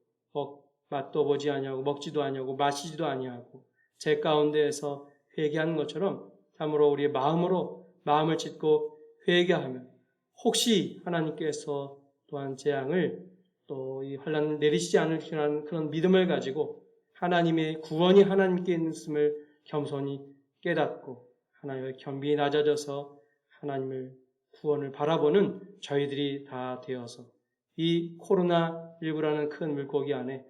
맛도 보지 아니하고 먹지도 아니하고 마시지도 아니하고 제 가운데에서 회개하는 것처럼 참으로 우리의 마음을 짓고 회개하면 혹시 하나님께서 또한 재앙을 또 이 환난을 내리시지 않으시라는 그런 믿음을 가지고 하나님의 구원이 하나님께 있음을 겸손히 깨닫고 하나님의 겸비히 낮아져서 하나님을 구원을 바라보는 저희들이 다 되어서 이 코로나19라는 큰 물고기 안에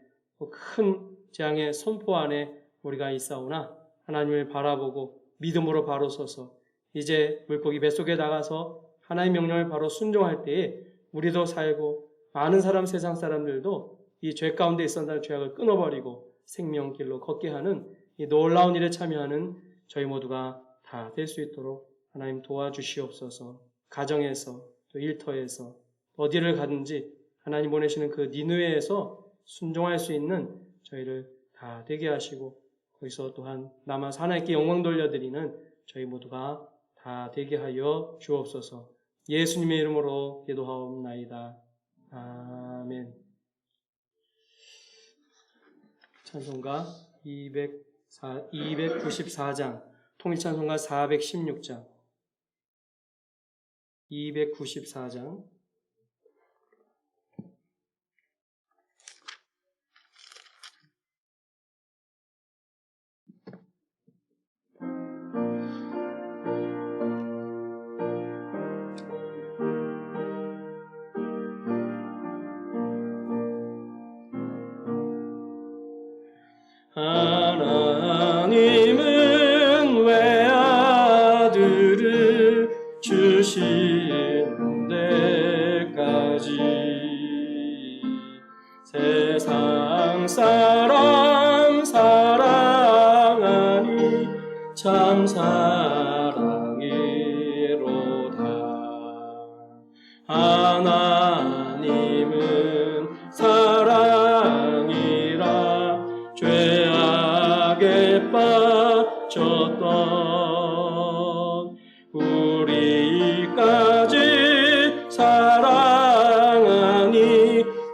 큰 재앙의 선포 안에 우리가 있사오나 하나님을 바라보고 믿음으로 바로 서서 이제 물고기 뱃속에 나가서 하나님의 명령을 바로 순종할 때에 우리도 살고 많은 세상 사람들도 이 죄 가운데 있었던 죄악을 끊어버리고 생명길로 걷게 하는 이 놀라운 일에 참여하는 저희 모두가 다 될 수 있도록 하나님 도와주시옵소서. 가정에서 또 일터에서 어디를 가든지 하나님 보내시는 그 니느웨에서 순종할 수 있는 저희를 다 되게 하시고 거기서 또한 남아서 하나님께 영광 돌려드리는 저희 모두가 다 되게 하여 주옵소서. 예수님의 이름으로 기도하옵나이다. 아멘. 찬송가 294장, 통일찬송가 416장, 294장. 하나님은 외아들을 주신 데까지 세상 사람 사랑하니 참 사랑이로다. 하나님은 사랑이라 죄악에 빠졌던 우리까지 사랑하니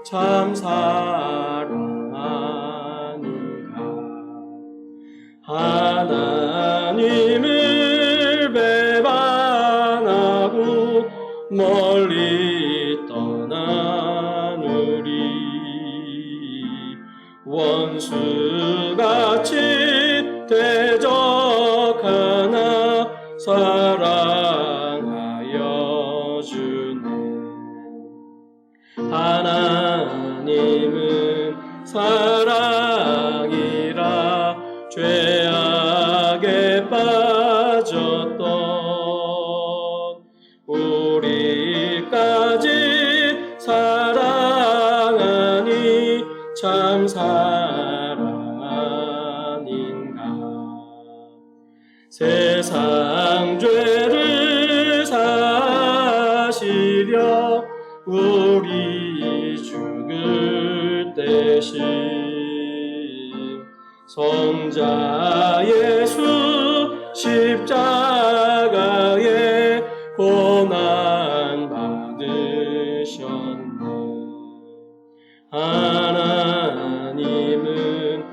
참 사랑하는가. 하나님을 배반하고 멀리 떠난 우리 원수같이 대적하나 사랑하여 주네. 하나님은 사랑이라 죄악에 빠졌던 우리까지 사랑하니 참 사랑 아닌가. 세상 죄를 사시려 우리 죽을 대신 성자 예수 십자가에 고난 받으셨네. 하나님은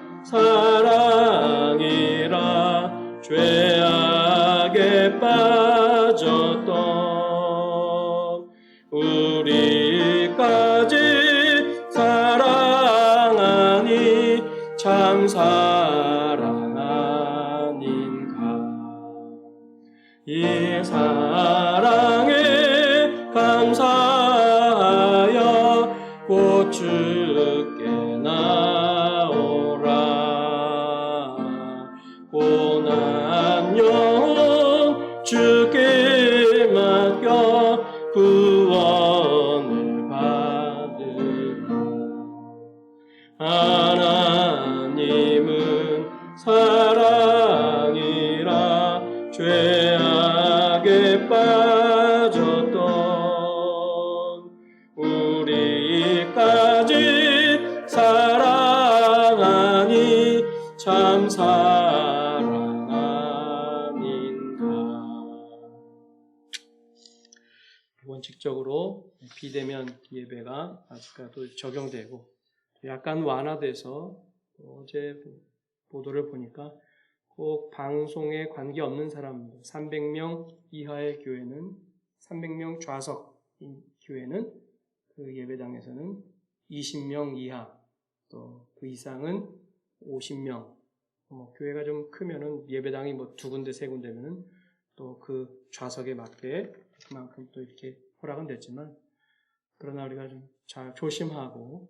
사랑이라 죄악에 빠졌던 우리까지 사랑하니 참 사랑 아닌가. 이 사랑에 감사하여 곧 주께 나오라. 고난 영혼 주께 맡겨 구원을 받으라. 하나님은 사랑이라 죄악에 빠졌던 우리까지 사랑하니 참 사랑 아닌가. 원칙적으로 비대면 예배가 아직까지도 적용되고 약간 완화돼서 어제 보도를 보니까 꼭 방송에 관계없는 사람들 300명 이하의 교회는 300명 좌석 교회는 그 예배당에서는 20명 이하 또 그 이상은 50명 교회가 좀 크면은 예배당이 뭐 2군데 3군데면은 또 그 좌석에 맞게 그만큼 또 이렇게 허락은 됐지만 그러나 우리가 좀 잘 조심하고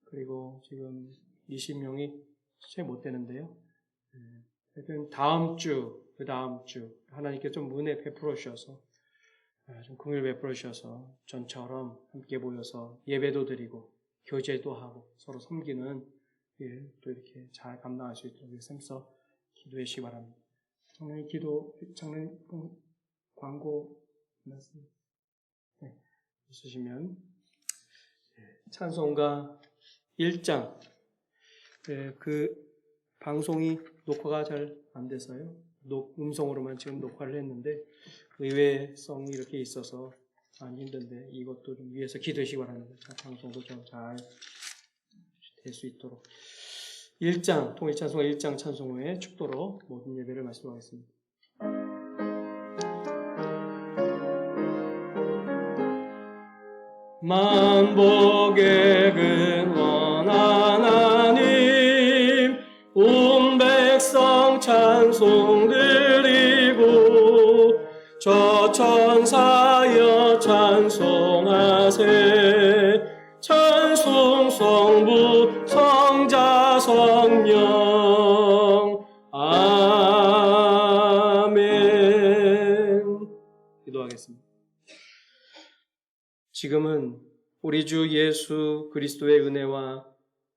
그리고 지금 20명이 채 못 되는데요. 하여튼 다음 주, 그 다음 주 하나님께 좀 은혜 베풀어 주셔서 좀 긍휼 베풀어 주셔서 전처럼 함께 모여서 예배도 드리고 교제도 하고 서로 섬기는 일 또 이렇게 잘 감당할 수 있도록 sem서 기도해 주시기 바랍니다. 장로님 장로님 광고 말씀 있으시면 찬송가 1장 그 방송이 녹화가 잘 안 돼서요. 음성으로만 지금 녹화를 했는데 의외성이 이렇게 있어서 많이 힘든데 이것도 좀 위해서 기도하시기 바랍니다. 방송도 좀 잘 될 수 있도록 1장 통일찬송가 1장 찬송 후에 축도로 모든 예배를 말씀하겠습니다. 만복의 근원 하나님 온 백성 찬송 드리고 저 천사여 찬송하세 찬송 성부 성자 성령 아멘. 기도하겠습니다. 지금은 우리 주 예수 그리스도의 은혜와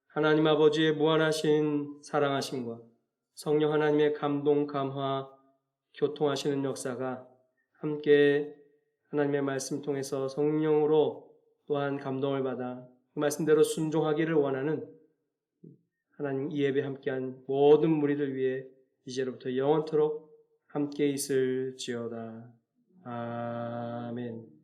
하나님 아버지의 무한하신 사랑하심과 성령 하나님의 감동, 감화, 교통하시는 역사가 함께 하나님의 말씀 통해서 성령으로 또한 감동을 받아 그 말씀대로 순종하기를 원하는 하나님 이 예배 함께한 모든 무리들 위해 이제로부터 영원토록 함께 있을지어다. 아멘.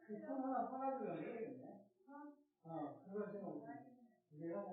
그 하나 팔아주면 되겠네. 그거 좀, 내가